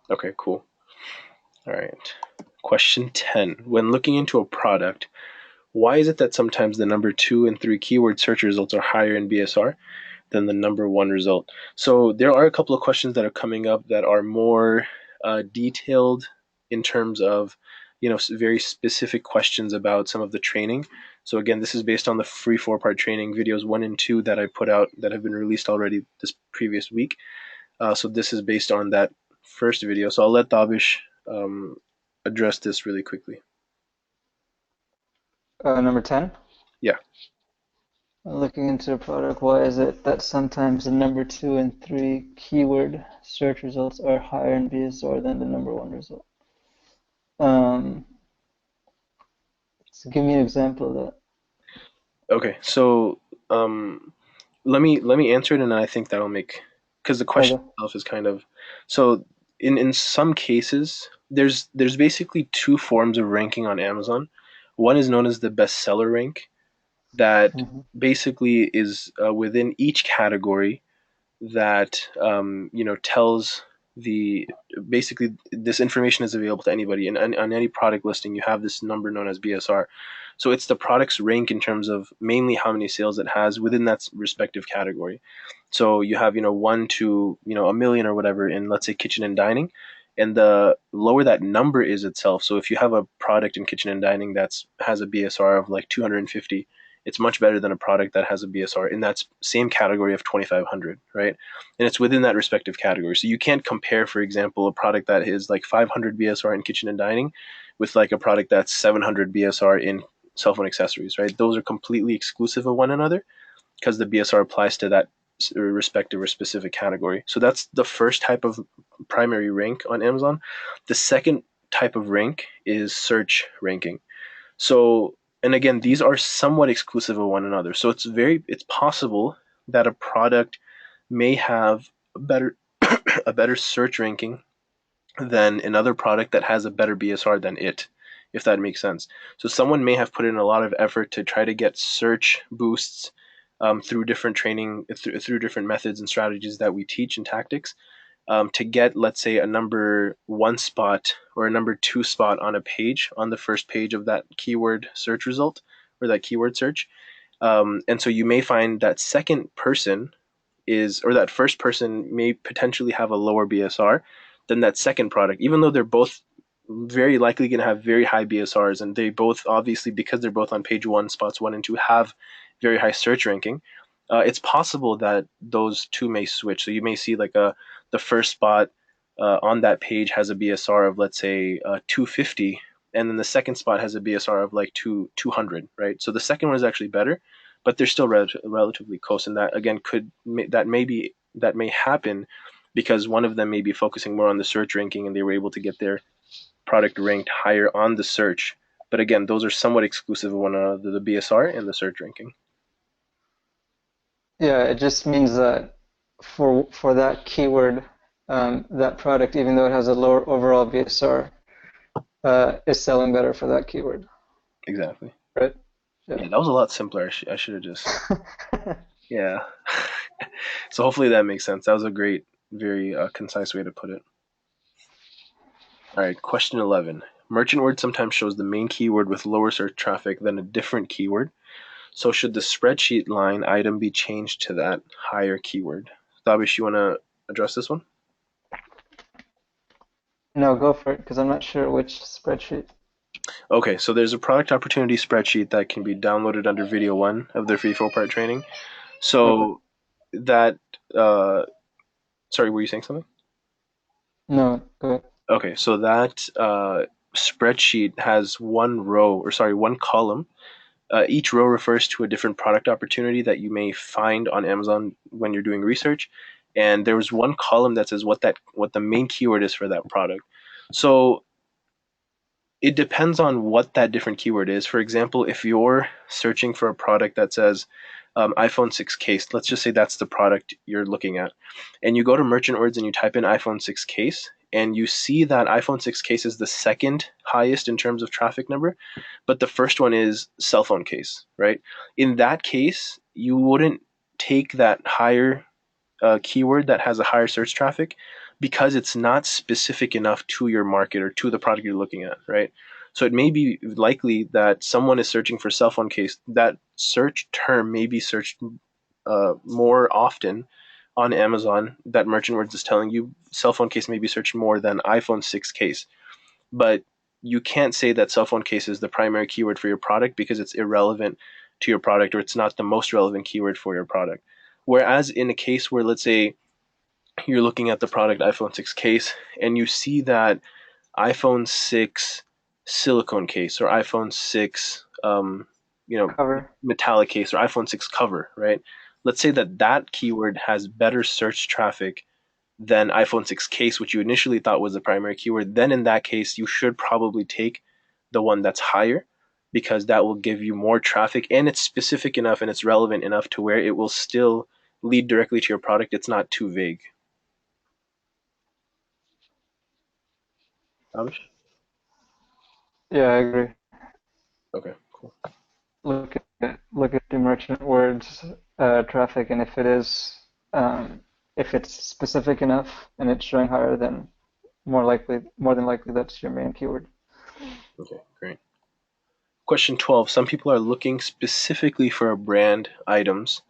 Okay, cool. All right. Question 10. When looking into a product, why is it that sometimes the number 2 and 3 keyword search results are higher in BSR than the number 1 result? So there are a couple of questions that are coming up that are more detailed in terms of, very specific questions about some of the training. So again, this is based on the free 4-part training videos 1 and 2 that I put out that have been released already this previous week. So this is based on that first video. So I'll let Taabish um, address this really quickly. Number 10, Yeah. looking into a product, why is it that sometimes the number 2 and 3 keyword search results are higher in BSR than the number 1 result? Um, so give me an example of that. Okay. So um, let me answer it, and I think that'll make because the question Okay. itself is kind of so. In some cases, there's basically two forms of ranking on Amazon. One is known as the bestseller rank, that Hmm. basically is within each category that tells the basically this information is available to anybody, and on any product listing you have this number known as BSR. So it's the product's rank in terms of mainly how many sales it has within that respective category. So you have, 1 to, a million or whatever in, let's say, kitchen and dining. And the lower that number is itself. So if you have a product in kitchen and dining that's has a BSR of like 250, it's much better than a product that has a BSR in that same category of 2,500, right? And it's within that respective category. So you can't compare, for example, a product that is like 500 BSR in kitchen and dining with like a product that's 700 BSR in cell phone accessories, right? Those are completely exclusive of one another because the BSR applies to that respective or specific category. So that's the first type of primary rank on Amazon. The second type of rank is search ranking. So, and again, these are somewhat exclusive of one another. So it's possible that a product may have a better a better search ranking than another product that has a better BSR than it, if that makes sense. So someone may have put in a lot of effort to try to get search boosts through different training, through different methods and strategies that we teach and tactics, to get, let's say, a number 1 spot or a number 2 spot on a page, on the first page of that keyword search result or that keyword search. And so you may find that second person or that first person may potentially have a lower BSR than that second product, even though they're both very likely going to have very high BSRs, and they both obviously, because they're both on page 1, spots 1 and 2, have very high search ranking. It's possible that those two may switch. So you may see like the first spot on that page has a BSR of, let's say, 250, and then the second spot has a BSR of like 200, right? So the second one is actually better, but they're still relatively close. And that again that may happen because one of them may be focusing more on the search ranking, and they were able to get their product ranked higher on the search. But again, those are somewhat exclusive of one another, the BSR and the search ranking. Yeah, it just means that for that keyword, that product, even though it has a lower overall VSR, is selling better for that keyword, Exactly. right? Yeah. Yeah, that was a lot simpler. I should have just. Yeah. So hopefully that makes sense. That was a great, very concise way to put it. All right, question 11. Merchant word sometimes shows the main keyword with lower search traffic than a different keyword. So should the spreadsheet line item be changed to that higher keyword? Taabish, you want to address this one? No, go for it, because I'm not sure which spreadsheet. Okay, so there's a product opportunity spreadsheet that can be downloaded under video one of their free four-part training. Okay. So that, uh, sorry, were you saying something? No, go ahead. Okay, so that spreadsheet has one column. Each row refers to a different product opportunity that you may find on Amazon when you're doing research. And there was one column that says what the main keyword is for that product. So it depends on what that different keyword is. For example, if you're searching for a product that says iPhone 6 case, let's just say that's the product you're looking at, and you go to merchant words and you type in iPhone 6 case, and you see that iPhone 6 case is the second highest in terms of traffic number, but the first one is cell phone case, right? In that case, you wouldn't take that higher keyword that has a higher search traffic because it's not specific enough to your market or to the product you're looking at, right? So it may be likely that someone is searching for cell phone case. That search term may be searched more often on Amazon. That merchant words is telling you cell phone case may be searched more than iPhone 6 case. But you can't say that cell phone case is the primary keyword for your product because it's irrelevant to your product or it's not the most relevant keyword for your product. Whereas in a case where, let's say, you're looking at the product iPhone 6 case and you see that iPhone 6 silicone case or iPhone 6 you know Cover. metallic case or iPhone 6 cover, right? Let's say that that keyword has better search traffic than iPhone 6 case, which you initially thought was the primary keyword. Then in that case, you should probably take the one that's higher because that will give you more traffic and it's specific enough and it's relevant enough to where it will still lead directly to your product. It's not too vague. Amish? Yeah, I agree. Okay, cool. Look at the merchant words traffic, and if it's specific enough and it's showing higher, then more than likely, that's your main keyword. Okay, great. Question 12. Some people are looking specifically for brand items,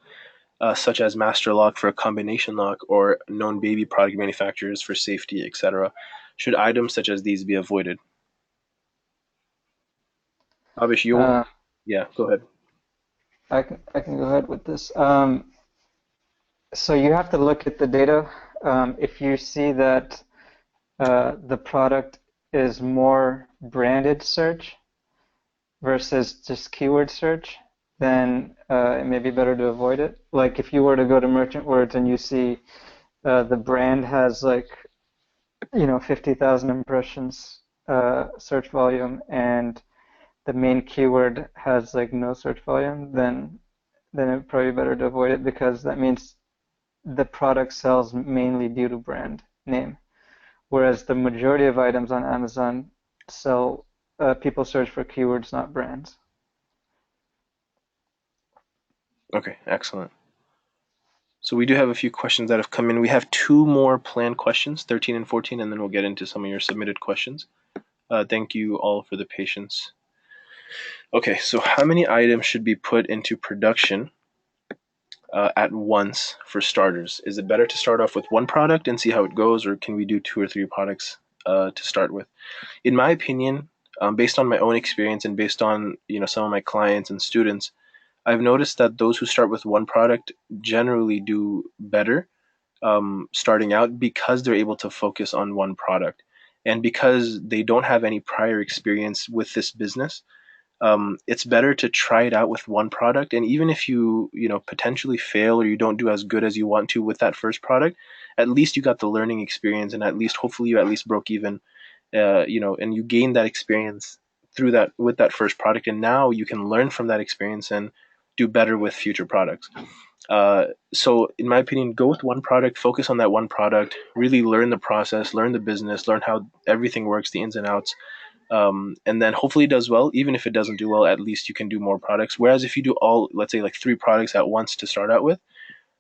such as master lock for a combination lock or known baby product manufacturers for safety, etc. Should items such as these be avoided? Avish, you, Uh, yeah, go ahead. I can go ahead with this. So you have to look at the data. If you see that the product is more branded search versus just keyword search, then it may be better to avoid it. Like if you were to go to merchant words and you see the brand has like 50,000 impressions search volume and the main keyword has like no search volume, then it's probably better to avoid it because that means the product sells mainly due to brand name. Whereas the majority of items on Amazon sell, people search for keywords, not brands. Okay, excellent. So we do have a few questions that have come in. We have two more planned questions, 13 and 14, and then we'll get into some of your submitted questions. Thank you all for the patience. Okay, so how many items should be put into production at once for starters? Is it better to start off with one product and see how it goes, or can we do two or three products to start with? In my opinion, based on my own experience and based on some of my clients and students, I've noticed that those who start with one product generally do better starting out because they're able to focus on one product and because they don't have any prior experience with this business. It's better to try it out with one product, and even if you potentially fail or you don't do as good as you want to with that first product, at least you got the learning experience, and at least hopefully you at least broke even, and you gained that experience through that with that first product, and now you can learn from that experience and do better with future products. So, in my opinion, go with one product, focus on that one product, really learn the process, learn the business, learn how everything works, the ins and outs, and then hopefully it does well. Even if it doesn't do well, at least you can do more products. Whereas if you do all, let's say, like three products at once to start out with,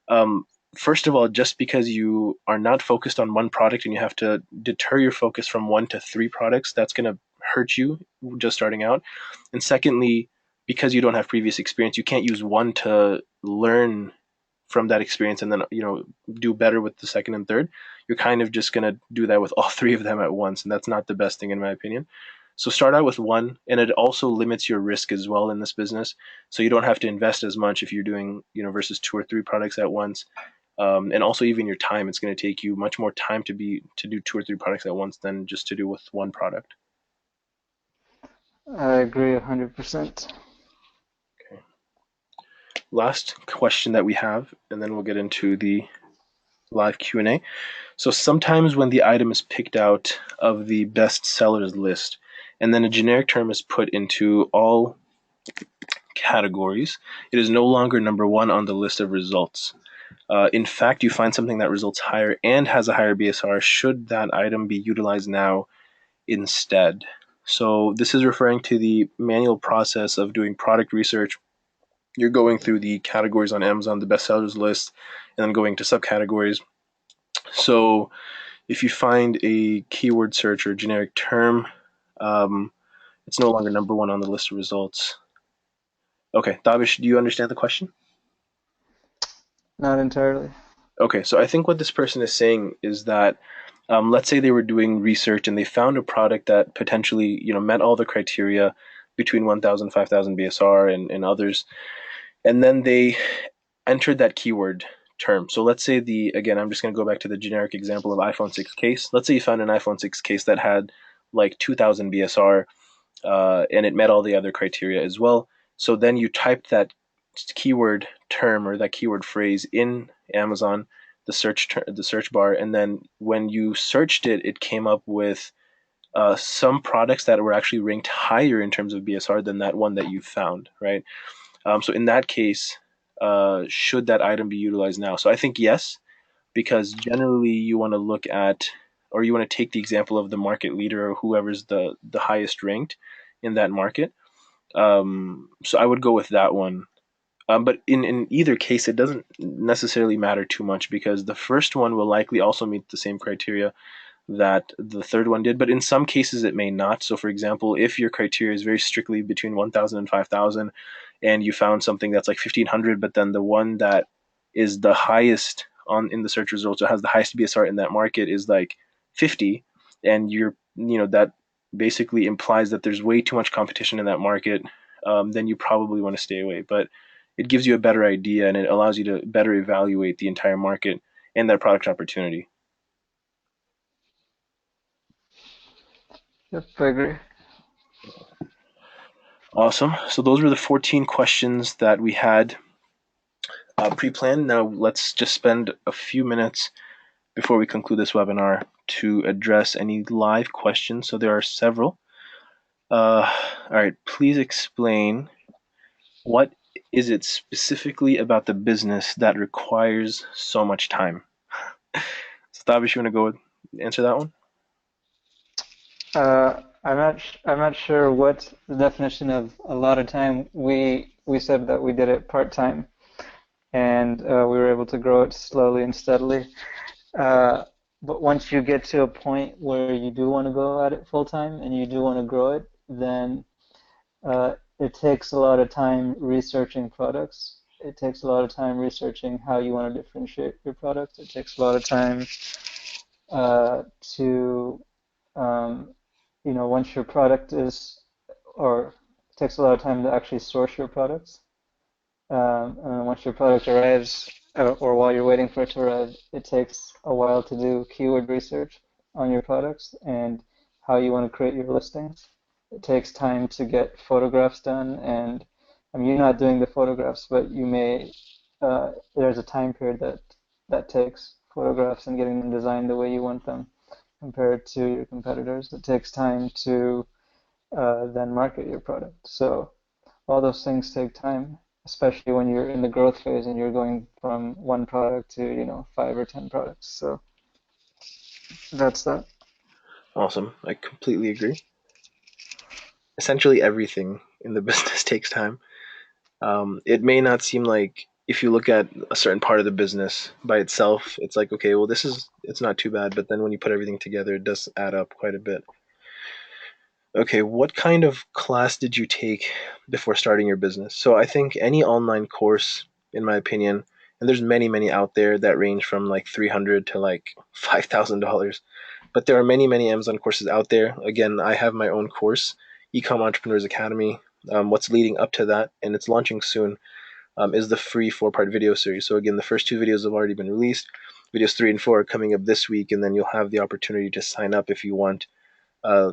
um, first of all, just because you are not focused on one product and you have to deter your focus from one to three products, that's going to hurt you just starting out. And secondly, because you don't have previous experience, you can't use one to learn from that experience and then do better with the second and third. You're kind of just going to do that with all three of them at once, and that's not the best thing in my opinion. So start out with one, and it also limits your risk as well in this business. So you don't have to invest as much if you're doing versus two or three products at once. And also even your time, it's going to take you much more time to do two or three products at once than just to do with one product. I agree 100%. Okay. Last question that we have, and then we'll get into the live Q&A. So sometimes when the item is picked out of the best sellers list, and then a generic term is put into all categories, it is no longer number one on the list of results. In fact, you find something that results higher and has a higher BSR, should that item be utilized now instead? So this is referring to the manual process of doing product research. You're going through the categories on Amazon, the best sellers list, and then going to subcategories. So if you find a keyword search or generic term, um, it's no longer number one on the list of results. Okay, Taabish, do you understand the question? Not entirely. Okay, so I think what this person is saying is that let's say they were doing research and they found a product that potentially met all the criteria between 1,000, 5,000 BSR and others, and then they entered that keyword term. So let's say again, I'm just going to go back to the generic example of iPhone 6 case. Let's say you found an iPhone 6 case that had like 2,000 BSR, and it met all the other criteria as well. So then you type that keyword term or that keyword phrase in Amazon, the search bar, and then when you searched it, it came up with some products that were actually ranked higher in terms of BSR than that one that you found, right? So in that case, should that item be utilized now? So I think yes, because generally you want to look at, or you want to take the example of the market leader or whoever's the highest ranked in that market. So I would go with that one. But in either case, it doesn't necessarily matter too much because the first one will likely also meet the same criteria that the third one did, but in some cases it may not. So, for example, if your criteria is very strictly between 1,000 and 5,000, and you found something that's like 1,500, but then the one that is the highest on in the search results or has the highest BSR in that market is like 50, and that basically implies that there's way too much competition in that market, then you probably want to stay away. But it gives you a better idea and it allows you to better evaluate the entire market and that product opportunity. Yep, I agree. Awesome. So those were the 14 questions that we had pre-planned. Now let's just spend a few minutes before we conclude this webinar to address any live questions. So there are several. All right, please explain what is it specifically about the business that requires so much time? So Tavish, you want to answer that one? I'm not sure what the definition of a lot of time. We said that we did it part time, and we were able to grow it slowly and steadily. Uh, but once you get to a point where you do want to go at it full time and you do want to grow it, then it takes a lot of time researching products. It takes a lot of time researching how you want to differentiate your product. It takes a lot of time to, um, once your product is, or it takes a lot of time to actually source your products. And once your product arrives, or while you're waiting for it to arrive, it takes a while to do keyword research on your products and how you want to create your listings. It takes time to get photographs done, and I mean, you're not doing the photographs, but there's a time period that takes photographs and getting them designed the way you want them compared to your competitors. It takes time to then market your product. So all those things take time. especially when you're in the growth phase and you're going from one product to, 5 or 10 products. So that's that. Awesome. I completely agree. Essentially, everything in the business takes time. It may not seem like if you look at a certain part of the business by itself, it's like, okay, well, it's not too bad. But then when you put everything together, it does add up quite a bit. Okay, what kind of class did you take before starting your business? So I think any online course, in my opinion, and there's many, many out there that range from like 300 to like $5,000. But there are many, many Amazon courses out there. Again, I have my own course, Ecom Entrepreneurs Academy. What's leading up to that, and it's launching soon, is the free 4-part video series. So again, the first 2 videos have already been released. Videos 3 and 4 are coming up this week, and then you'll have the opportunity to sign up if you want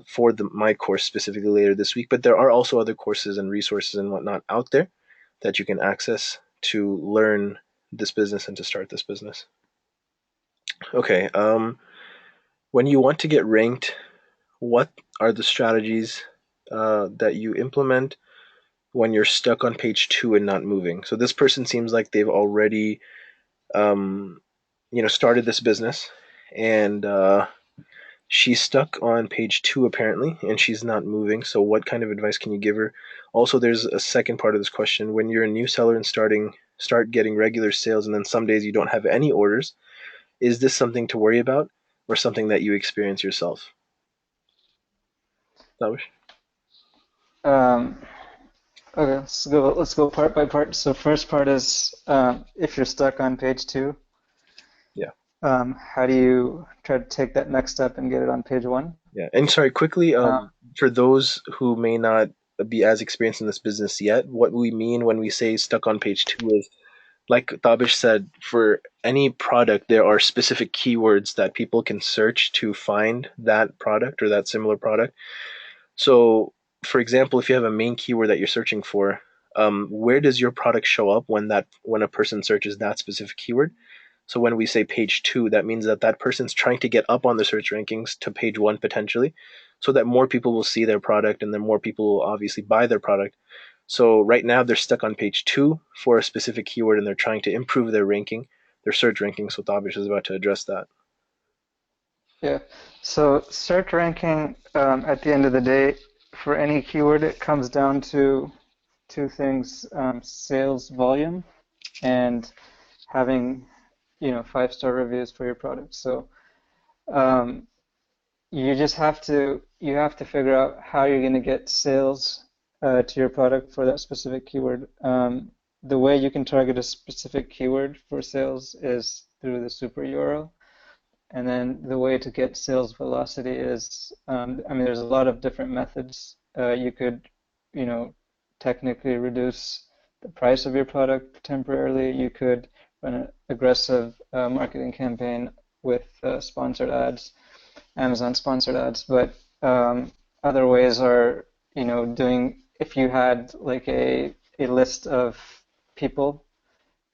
for my course specifically later this week. But there are also other courses and resources and whatnot out there that you can access to learn this business and to start this business. Okay, when you want to get ranked, what are the strategies that you implement when you're stuck on page 2 and not moving? So this person seems like they've already, um, started this business, and she's stuck on page 2 apparently, and she's not moving. So what kind of advice can you give her? Also, there's a second part of this question. When you're a new seller and start getting regular sales, and then some days you don't have any orders, is this something to worry about, or something that you experience yourself? Tavish? Um, okay, let's go part by part. So first part is if you're stuck on page two, Yeah. how do you try to take that next step and get it on page one? Yeah. And sorry, quickly, Um, for those who may not be as experienced in this business yet, what we mean when we say stuck on page 2 is, like Tabish said, for any product, there are specific keywords that people can search to find that product or that similar product. So, for example, if you have a main keyword that you're searching for, where does your product show up when a person searches that specific keyword? So when we say page 2, that means that that person's trying to get up on the search rankings to page 1 potentially, so that more people will see their product and then more people will obviously buy their product. So right now they're stuck on page 2 for a specific keyword and they're trying to improve their ranking, their search ranking. So Tabish is about to address that. yeah. So search ranking, at the end of the day, for any keyword, it comes down to two things: sales volume and having, 5-star reviews for your product. So um, you have to figure out how you're going to get sales to your product for that specific keyword. The way you can target a specific keyword for sales is through the super URL. And then the way to get sales velocity is, I mean, there's a lot of different methods. You could, you know, technically reduce the price of your product temporarily. You could run an aggressive marketing campaign with sponsored ads, Amazon sponsored ads. But other ways are, doing, if you had like a list of people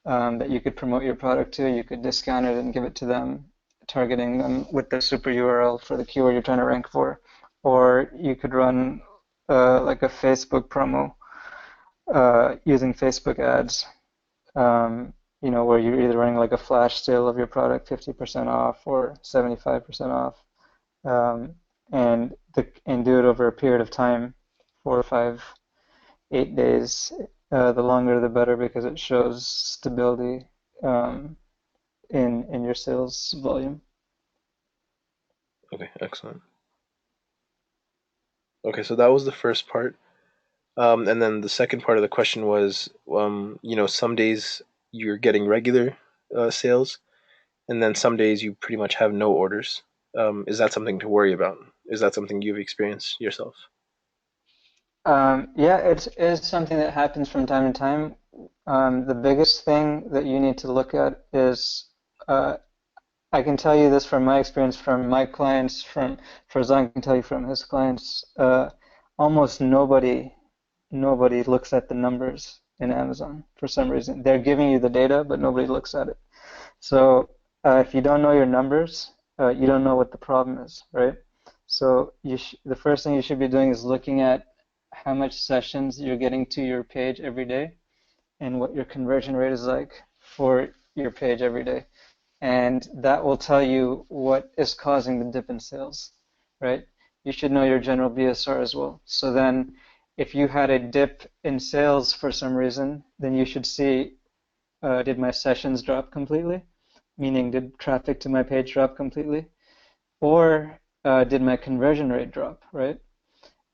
that you could promote your product to. You could discount it and give it to them, targeting them with the super URL for the keyword you're trying to rank for. Or you could run like a Facebook promo using Facebook ads, where you're either running like a flash sale of your product, 50% off or 75% off, um, and do it over a period of time, 4 or 5, 8 days. The longer the better because it shows stability um, in your sales volume. Okay, excellent. Okay, so that was the first part. And then the second part of the question was, some days you're getting regular sales, and then some days you pretty much have no orders. Is that something to worry about? Is that something you've experienced yourself? Yeah, it is something that happens from time to time. The biggest thing that you need to look at is I can tell you this from my experience, from my clients, from Farzan can tell you from his clients. Almost nobody looks at the numbers in Amazon for some reason. They're giving you the data, but nobody looks at it. So if you don't know your numbers, you don't know what the problem is, right? So the first thing you should be doing is looking at how much sessions you're getting to your page every day. and what your conversion rate is like for your page every day. And that will tell you what is causing the dip in sales, right? You should know your general BSR as well. So then if you had a dip in sales for some reason, then you should see, did my sessions drop completely? Meaning, did traffic to my page drop completely? Or did my conversion rate drop, right?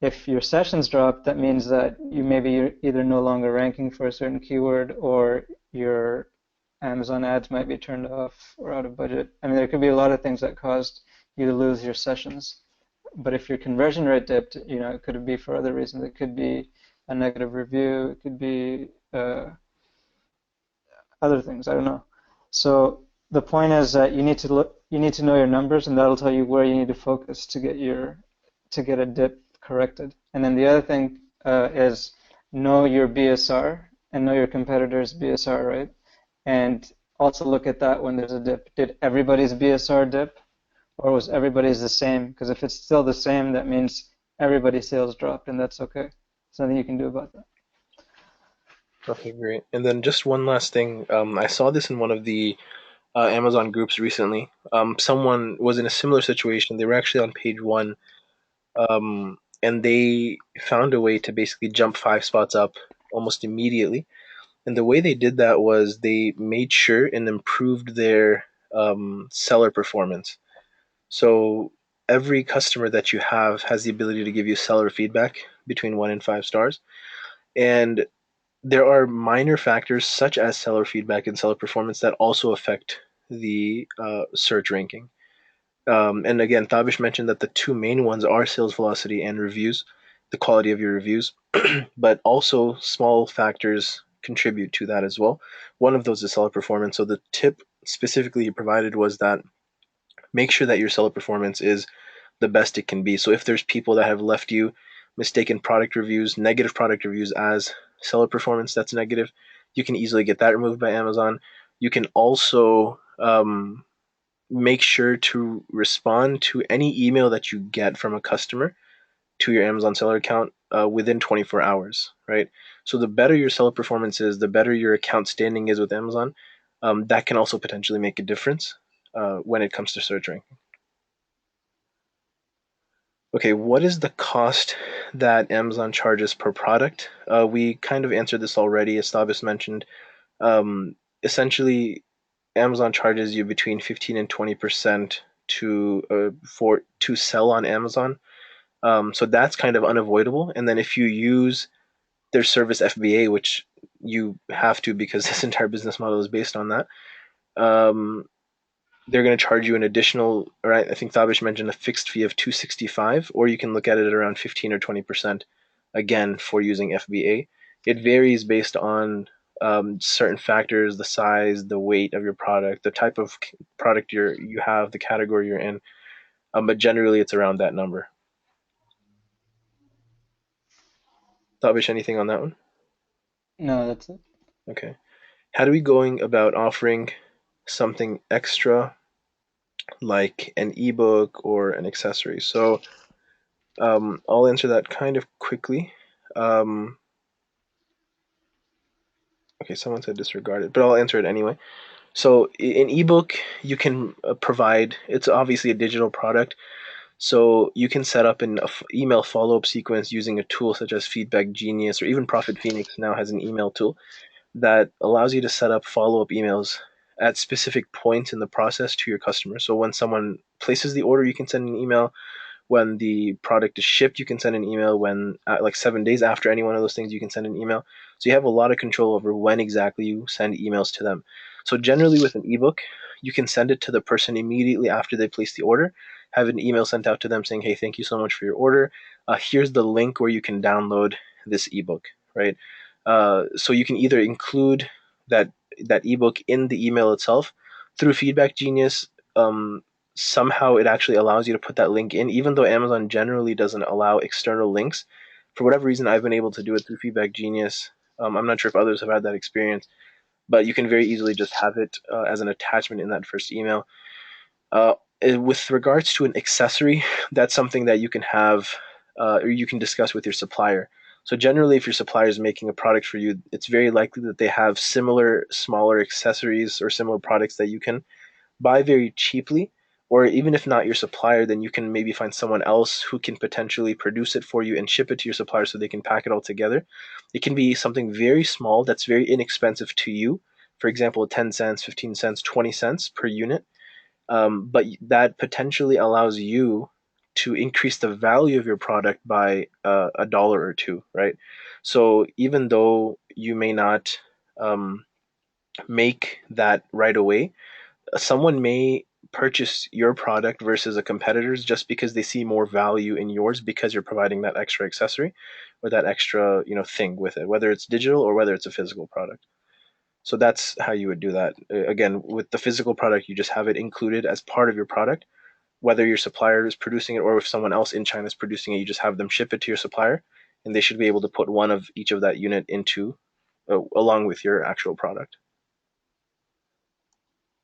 If your sessions drop, that means that you're either no longer ranking for a certain keyword, or your Amazon ads might be turned off or out of budget. I mean, there could be a lot of things that caused you to lose your sessions. But if your conversion rate dipped, it could be for other reasons. It could be a negative review. It could be other things. I don't know. So the point is that you need to know your numbers, and that'll tell you where you need to focus to get a dip corrected. And then the other thing is know your BSR and know your competitor's BSR, right? And also look at that when there's a dip. Did everybody's BSR dip, or was everybody's the same? Because if it's still the same, that means everybody's sales dropped, and that's okay. There's nothing you can do about that. Okay, great. And then just one last thing. I saw this in one of the Amazon groups recently. Someone was in a similar situation. They were actually on page one, and they found a way to basically jump 5 spots up almost immediately. And the way they did that was they made sure and improved their seller performance. So every customer that you have has the ability to give you seller feedback between 1 and 5 stars. And there are minor factors such as seller feedback and seller performance that also affect the search ranking. And again, Taabish mentioned that the two main ones are sales velocity and reviews, the quality of your reviews, but also small factors contribute to that as well. One of those is seller performance. So the tip specifically he provided was that make sure that your seller performance is the best it can be. So if there's people that have left you mistaken product reviews, negative product reviews as seller performance that's negative, you can easily get that removed by Amazon. You can also make sure to respond to any email that you get from a customer to your Amazon seller account within 24 hours, right? So the better your seller performance is, the better your account standing is with Amazon. That can also potentially make a difference when it comes to search ranking. Okay, what is the cost that Amazon charges per product? We kind of answered this already, as Thabis mentioned. Essentially, Amazon charges you between 15 and 20% to sell on Amazon. So that's kind of unavoidable. And then if you use their service FBA, which you have to because this entire business model is based on that, um, they're going to charge you an additional, or I think Thabish mentioned a fixed fee of 265, or you can look at it at around 15 or 20% again for using FBA. It varies based on certain factors, the size, the weight of your product, the type of product you have, the category you're in. But generally, it's around that number. Thabish, anything on that one? No, that's it. Okay. How do we going about offering something extra like an ebook or an accessory? So I'll answer that kind of quickly. Um, okay, someone said disregard it, but I'll answer it anyway. So in ebook, you can provide. It's obviously a digital product, so you can set up an email follow-up sequence using a tool such as Feedback Genius or even Profit Phoenix now has an email tool that allows you to set up follow-up emails at specific points in the process to your customer. So when someone places the order, you can send an email. When the product is shipped, you can send an email. When like 7 days after any one of those things, you can send an email. So you have a lot of control over when exactly you send emails to them. So generally with an ebook, you can send it to the person immediately after they place the order, have an email sent out to them saying, hey, thank you so much for your order. Here's the link where you can download this ebook, right? So you can either include that that ebook in the email itself through Feedback Genius. Somehow it actually allows you to put that link in, even though Amazon generally doesn't allow external links. For whatever reason, I've been able to do it through Feedback Genius. I'm not sure if others have had that experience, but you can very easily just have it as an attachment in that first email. Uh, with regards to an accessory, that's something that you can have or you can discuss with your supplier. So generally, if your supplier is making a product for you, it's very likely that they have similar smaller accessories or similar products that you can buy very cheaply. Or even if not your supplier, then you can maybe find someone else who can potentially produce it for you and ship it to your supplier so they can pack it all together. It can be something very small that's very inexpensive to you. For example, 10 cents, 15 cents, 20 cents per unit. But that potentially allows you to increase the value of your product by a dollar or two, right? So even though you may not um, make that right away, someone may purchase your product versus a competitor's just because they see more value in yours because you're providing that extra accessory or that extra thing with it, whether it's digital or whether it's a physical product. So that's how you would do that. Again, with the physical product, you just have it included as part of your product, whether your supplier is producing it or if someone else in China is producing it. You just have them ship it to your supplier, and they should be able to put one of each of that unit into along with your actual product.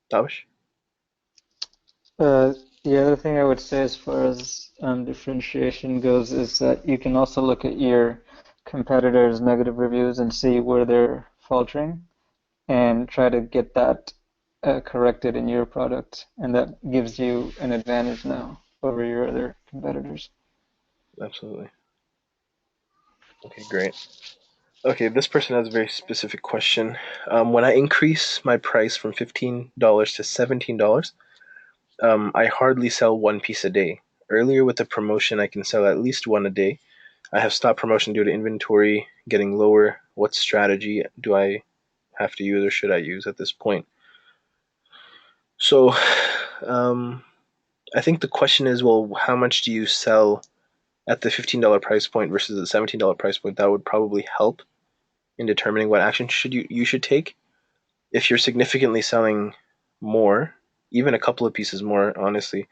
Tavish? Uh, the other thing I would say as far as differentiation goes is that you can also look at your competitors' negative reviews and see where they're faltering and try to get that corrected in your product, and that gives you an advantage now over your other competitors. Absolutely. Okay, great. Okay, this person has a very specific question. When I increase my price from $15 to $17, I hardly sell one piece a day. Earlier with the promotion, I can sell at least one a day. I have stopped promotion due to inventory getting lower. What strategy do I have to use or should I use at this point? So, um, I think the question is, well, how much do you sell at the $15 price point versus the $17 price point? That would probably help in determining what action you should take. If you're significantly selling more, even a couple of pieces more, honestly,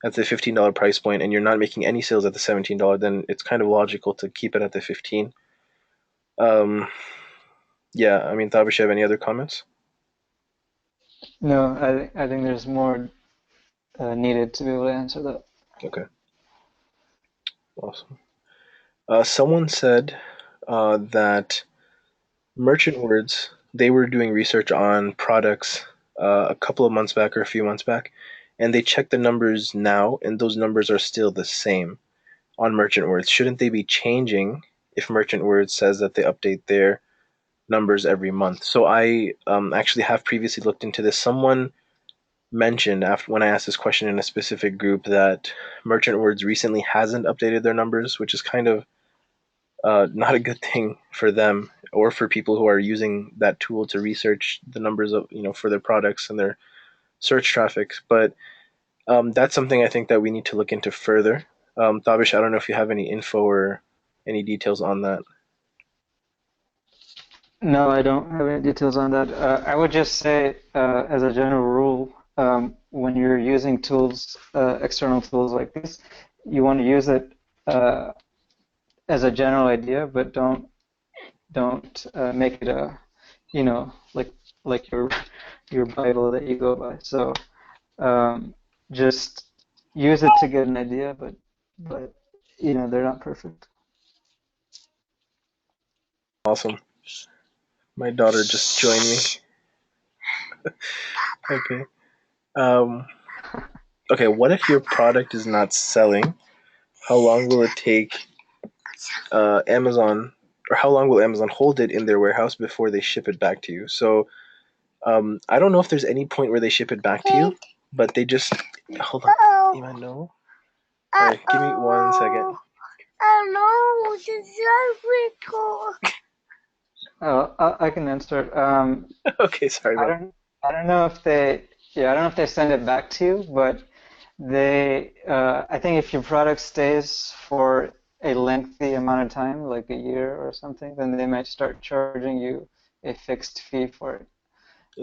at the $15 price point, and you're not making any sales at the $17, then it's kind of logical to keep it at the 15. Um, yeah, I mean, Tabish, you have any other comments? No, I think there's more needed to be able to answer that. Okay, awesome. Someone said that Merchant Words, they were doing research on products a couple of months back or a few months back, and they checked the numbers now, and those numbers are still the same on Merchant Words. Shouldn't they be changing if Merchant Words says that they update their numbers every month? So I actually have previously looked into this. Someone mentioned after when I asked this question in a specific group that Merchant Words recently hasn't updated their numbers, which is kind of not a good thing for them or for people who are using that tool to research the numbers of for their products and their search traffic. But that's something I think that we need to look into further. Tabish, I don't know if you have any info or any details on that. No, I don't have any details on that. I would just say, as a general rule, when you're using tools, external tools like this, you want to use it uh, as a general idea, but don't make it a, like your Bible that you go by. So um, just use it to get an idea, but they're not perfect. Awesome. My daughter just joined me. Okay. Um, okay. What if your product is not selling? How long will it take Amazon, or how long will Amazon hold it in their warehouse before they ship it back to you? So I don't know if there's any point where they ship it back to you, but they just hold on. Iman, no. All right, give me 1 second. Oh no, this is really cool. I can answer. Okay, sorry I about don't I don't know if they yeah, I don't know if they send it back to you, but I think if your product stays for a lengthy amount of time, like a year or something, then they might start charging you a fixed fee for it,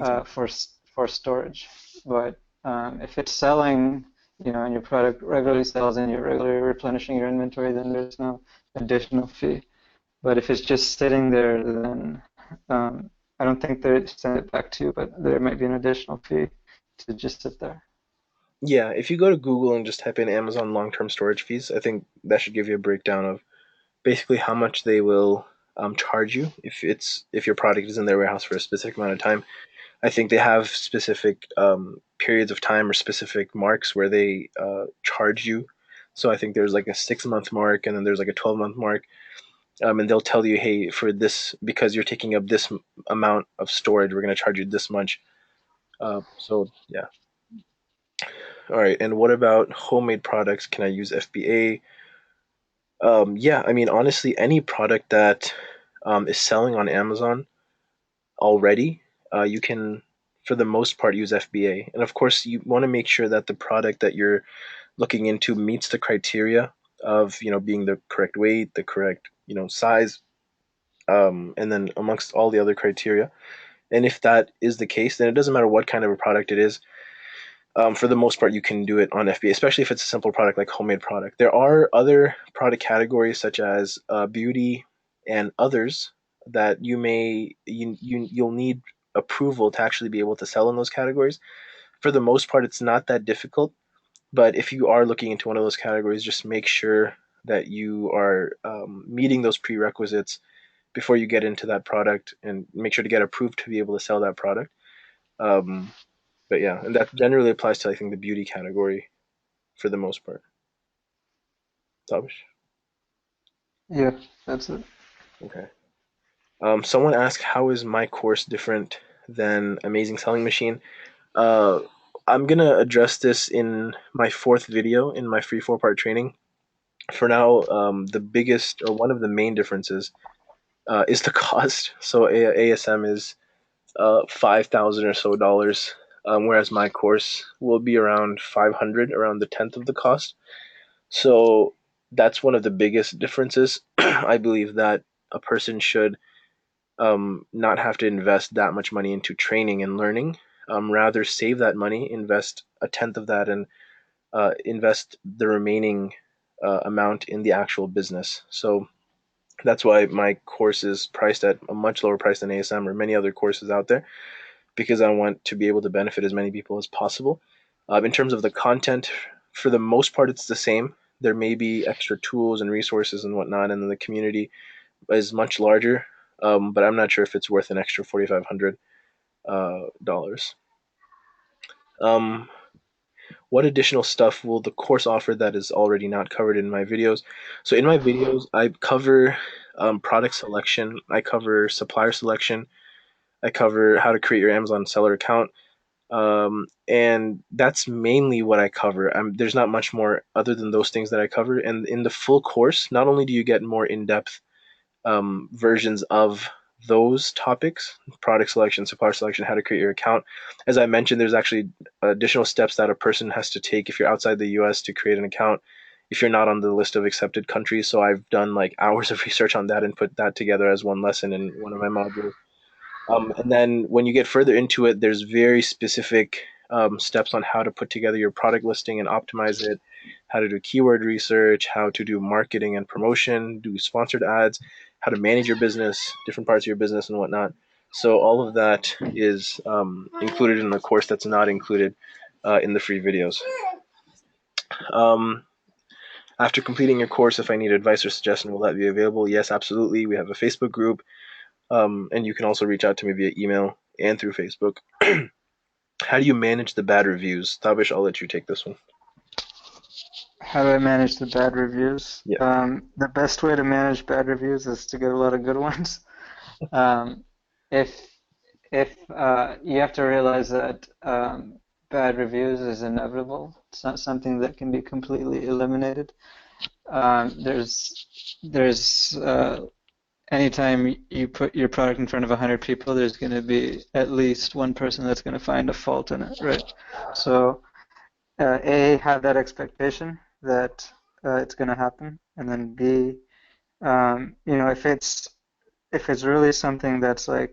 that. for storage. But if it's selling, and your product regularly sells and you're regularly replenishing your inventory, then there's no additional fee. But if it's just sitting there, then um, I don't think they send it back to you, but there might be an additional fee to just sit there. Yeah, if you go to Google and just type in Amazon long-term storage fees, I think that should give you a breakdown of basically how much they will charge you if your product is in their warehouse for a specific amount of time. I think they have specific periods of time or specific marks where they charge you. So I think there's like a 6 month mark, and then there's like a 12 month mark, and they'll tell you, hey, for this, because you're taking up this amount of storage, we're going to charge you this much. So yeah. All right. And what about homemade products? Can I use FBA? Yeah, I mean, honestly, any product that is selling on Amazon already, you can, for the most part, use FBA. And of course, you want to make sure that the product that you're looking into meets the criteria of, being the correct weight, the correct, size, and then amongst all the other criteria. And if that is the case, then it doesn't matter what kind of a product it is. For the most part, you can do it on FBA, especially if it's a simple product like homemade product. There are other product categories such as beauty and others that you'll need approval to actually be able to sell in those categories. For the most part, it's not that difficult. But if you are looking into one of those categories, just make sure that you are meeting those prerequisites before you get into that product, and make sure to get approved to be able to sell that product. Um, but yeah, and that generally applies to, I think, the beauty category for the most part. Taabish. Yeah, that's it. Okay. Someone asked, how is my course different than Amazing Selling Machine? Uh, I'm gonna address this in my fourth video in my free 4 part training. For now, the biggest or one of the main differences is the cost. So ASM is 5,000 or so dollars, whereas my course will be around 500, around the tenth of the cost. So that's one of the biggest differences. I believe that a person should not have to invest that much money into training and learning. Rather, save that money, invest a tenth of that, and invest the remaining amount in the actual business. So that's why my course is priced at a much lower price than ASM or many other courses out there, because I want to be able to benefit as many people as possible. In terms of the content, for the most part, it's the same. There may be extra tools and resources and whatnot, and then the community is much larger. But I'm not sure if it's worth an extra $4,500. Um, what additional stuff will the course offer that is already not covered in my videos? So in my videos, I cover product selection, I cover supplier selection, I cover how to create your Amazon seller account, and that's mainly what I cover. There's not much more other than those things that I cover. And in the full course, not only do you get more in-depth versions of those topics: product selection, supplier selection, how to create your account. As I mentioned, there's actually additional steps that a person has to take if you're outside the US to create an account, if you're not on the list of accepted countries. So I've done like hours of research on that and put that together as one lesson in one of my modules. And then when you get further into it, there's very specific steps on how to put together your product listing and optimize it, how to do keyword research, how to do marketing and promotion, do sponsored ads, how to manage your business, different parts of your business, and whatnot. So all of that is included in the course that's not included in the free videos. Um, After completing your course, if I need advice or suggestion, will that be available? Yes, absolutely. We have a Facebook group, and you can also reach out to me via email and through Facebook. How do you manage the bad reviews? Tabish, I'll let you take this one. How do I manage the bad reviews? Yeah. The best way to manage bad reviews is to get a lot of good ones. Um, if if you have to realize that bad reviews is inevitable. It's not something that can be completely eliminated. There's anytime you put your product in front of 100 people, there's going to be at least one person that's going to find a fault in it, right? So A, have that expectation that it's going to happen, and then B, if it's really something that's uh,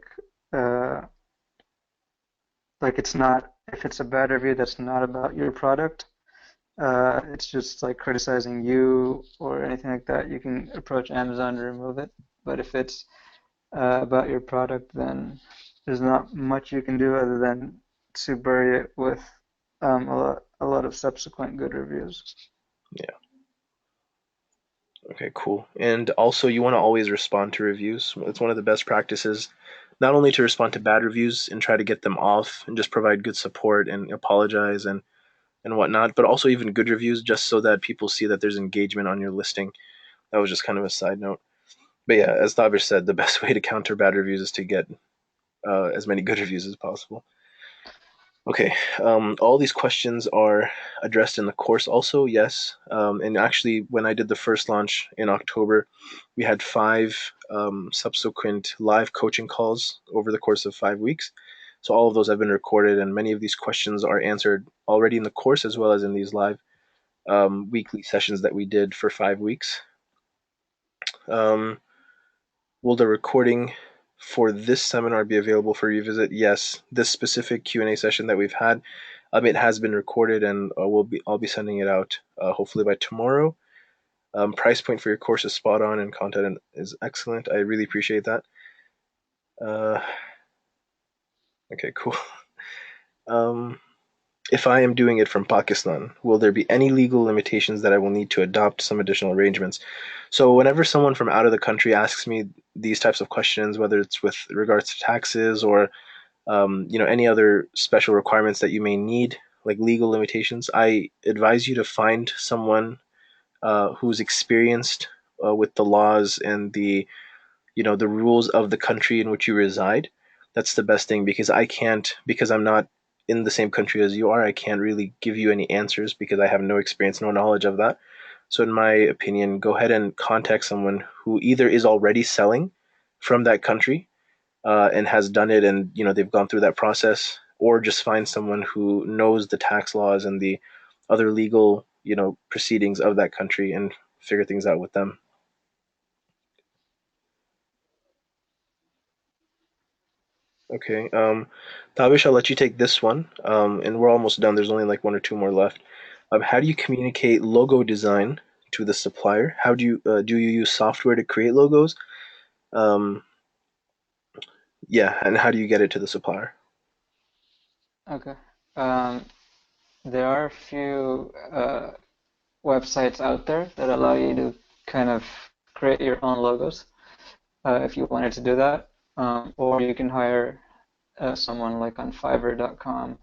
like it's not if it's a bad review that's not about your product, it's just like criticizing you or anything like that, you can approach Amazon to remove it. But if it's about your product, then there's not much you can do other than to bury it with a lot of subsequent good reviews. Yeah. Okay, cool. And also, you want to always respond to reviews. It's one of the best practices, not only to respond to bad reviews and try to get them off and just provide good support and apologize and whatnot, but also even good reviews just so that people see that there's engagement on your listing. That was just kind of a side note. But yeah, as Taabish said, the best way to counter bad reviews is to get as many good reviews as possible. Okay, all these questions are addressed in the course also, yes. And actually, when I did the first launch in October, we had five subsequent live coaching calls over the course of 5 weeks. So all of those have been recorded, and many of these questions are answered already in the course as well as in these live weekly sessions that we did for 5 weeks. Um, Will the recording for this seminar be available for revisit? Yes, this specific Q&A session that we've had, it has been recorded, and I'll be sending it out hopefully by tomorrow. Price point for your course is spot on, and content is excellent. I really appreciate that. Uh, okay, cool. Um, if I am doing it from Pakistan, will there be any legal limitations that I will need to adopt some additional arrangements? So whenever someone from out of the country asks me these types of questions, whether it's with regards to taxes or any other special requirements that you may need, like legal limitations, I advise you to find someone who's experienced with the laws and the rules of the country in which you reside. That's the best thing because because I'm not in the same country as you are, I can't really give you any answers because I have no experience, no knowledge of that. So, in my opinion, go ahead and contact someone who either is already selling from that country and has done it, and they've gone through that process, or just find someone who knows the tax laws and the other legal proceedings of that country and figure things out with them. Okay. Tavish, I'll let you take this one. And we're almost done. There's only like one or two more left. How do you communicate logo design to the supplier? How do you use software to create logos? Um, yeah, and how do you get it to the supplier? Okay. Um, there are a few websites out there that allow you to kind of create your own logos if you wanted to do that. Or you can hire someone like on Fiverr.com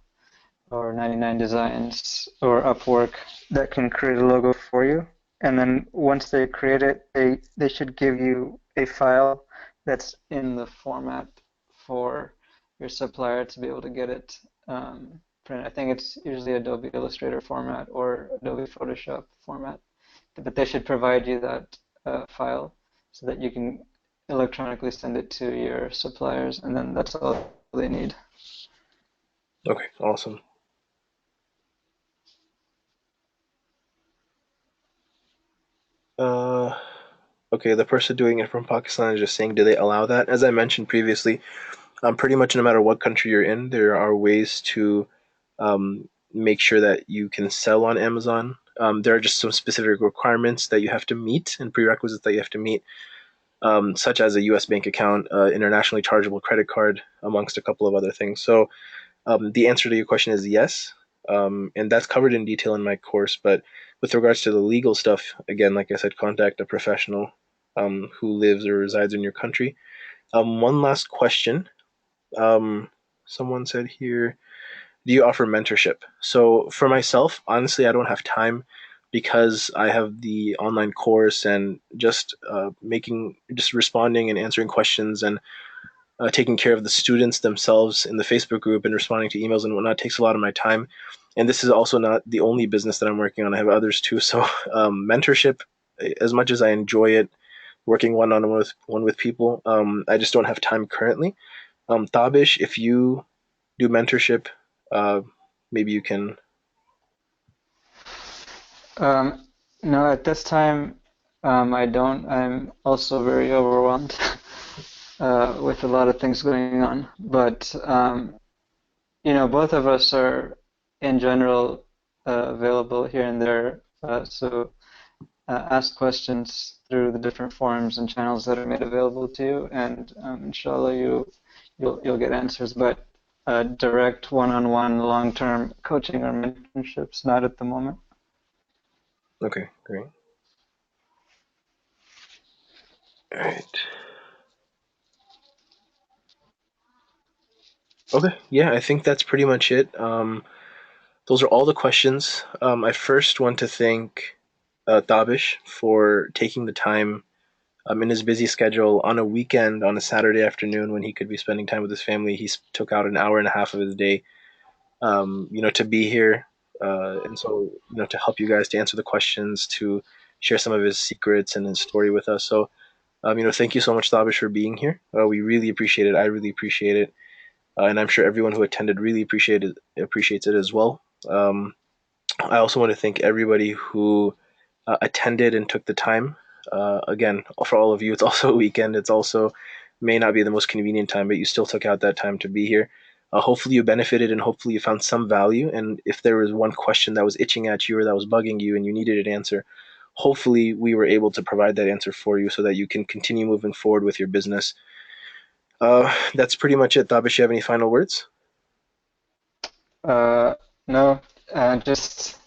or 99 Designs or Upwork that can create a logo for you. And then once they create it, they should give you a file that's in the format for your supplier to be able to get it printed. I think it's usually Adobe Illustrator format or Adobe Photoshop format, but they should provide you that file so that you can electronically send it to your suppliers, and then that's all they need. Okay, awesome. Uh, okay, the person doing it from Pakistan is just saying, do they allow that? As I mentioned previously, pretty much no matter what country you're in, there are ways to make sure that you can sell on Amazon. There are just some specific requirements that you have to meet and prerequisites that you have to meet, such as a U.S. bank account, internationally chargeable credit card, amongst a couple of other things. So the answer to your question is yes, and that's covered in detail in my course. But with regards to the legal stuff, again, like I said, contact a professional who lives or resides in your country. One last question. Um, Someone said here, do you offer mentorship? So for myself, honestly, I don't have time because I have the online course and just responding and answering questions and taking care of the students themselves in the Facebook group and responding to emails and whatnot takes a lot of my time. And this is also not the only business that I'm working on. I have others too. So mentorship, as much as I enjoy it, working one with people, I just don't have time currently. Tabish, if you do mentorship, uh, maybe you can. Um, no, at this time, I don't. I'm also very overwhelmed with a lot of things going on. But both of us are in general available here and there. So ask questions through the different forums and channels that are made available to you, and inshallah, you'll get answers. But direct one-on-one long-term coaching or mentorships, not at the moment. Okay, great. All right. Okay. Yeah, I think that's pretty much it. Those are all the questions. I first want to thank Taabish for taking the time in his busy schedule on a weekend, on a Saturday afternoon when he could be spending time with his family. He took out an hour and a half of his day, to be here, and so to help you guys to answer the questions, to share some of his secrets and his story with us. So, thank you so much, Taabish, for being here. We really appreciate it. I really appreciate it, and I'm sure everyone who attended really appreciates it as well. Um, I also want to thank everybody who attended and took the time. Again, for all of you, it's also a weekend. It's also may not be the most convenient time, but you still took out that time to be here. Hopefully, you benefited and hopefully, you found some value. And if there was one question that was itching at you or that was bugging you and you needed an answer, hopefully, we were able to provide that answer for you so that you can continue moving forward with your business. That's pretty much it. Tabish, you have any final words? Uh, no, just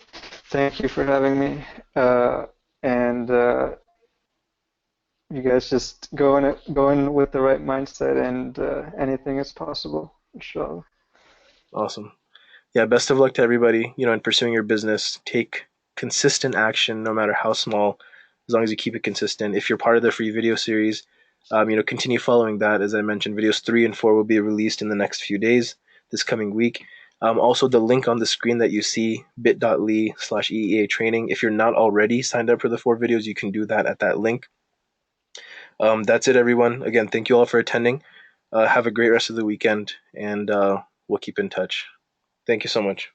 thank you for having me. Uh, and you guys just go in with the right mindset, and anything is possible, inshallah. Awesome. Yeah, best of luck to everybody, in pursuing your business. Take consistent action, no matter how small, as long as you keep it consistent. If you're part of the free video series, continue following that. As I mentioned, videos 3 and 4 will be released in the next few days, this coming week. Also, the link on the screen that you see, bit.ly/EEA training. If you're not already signed up for the 4 videos, you can do that at that link. That's it, everyone. Again, thank you all for attending. Have a great rest of the weekend, and we'll keep in touch. Thank you so much.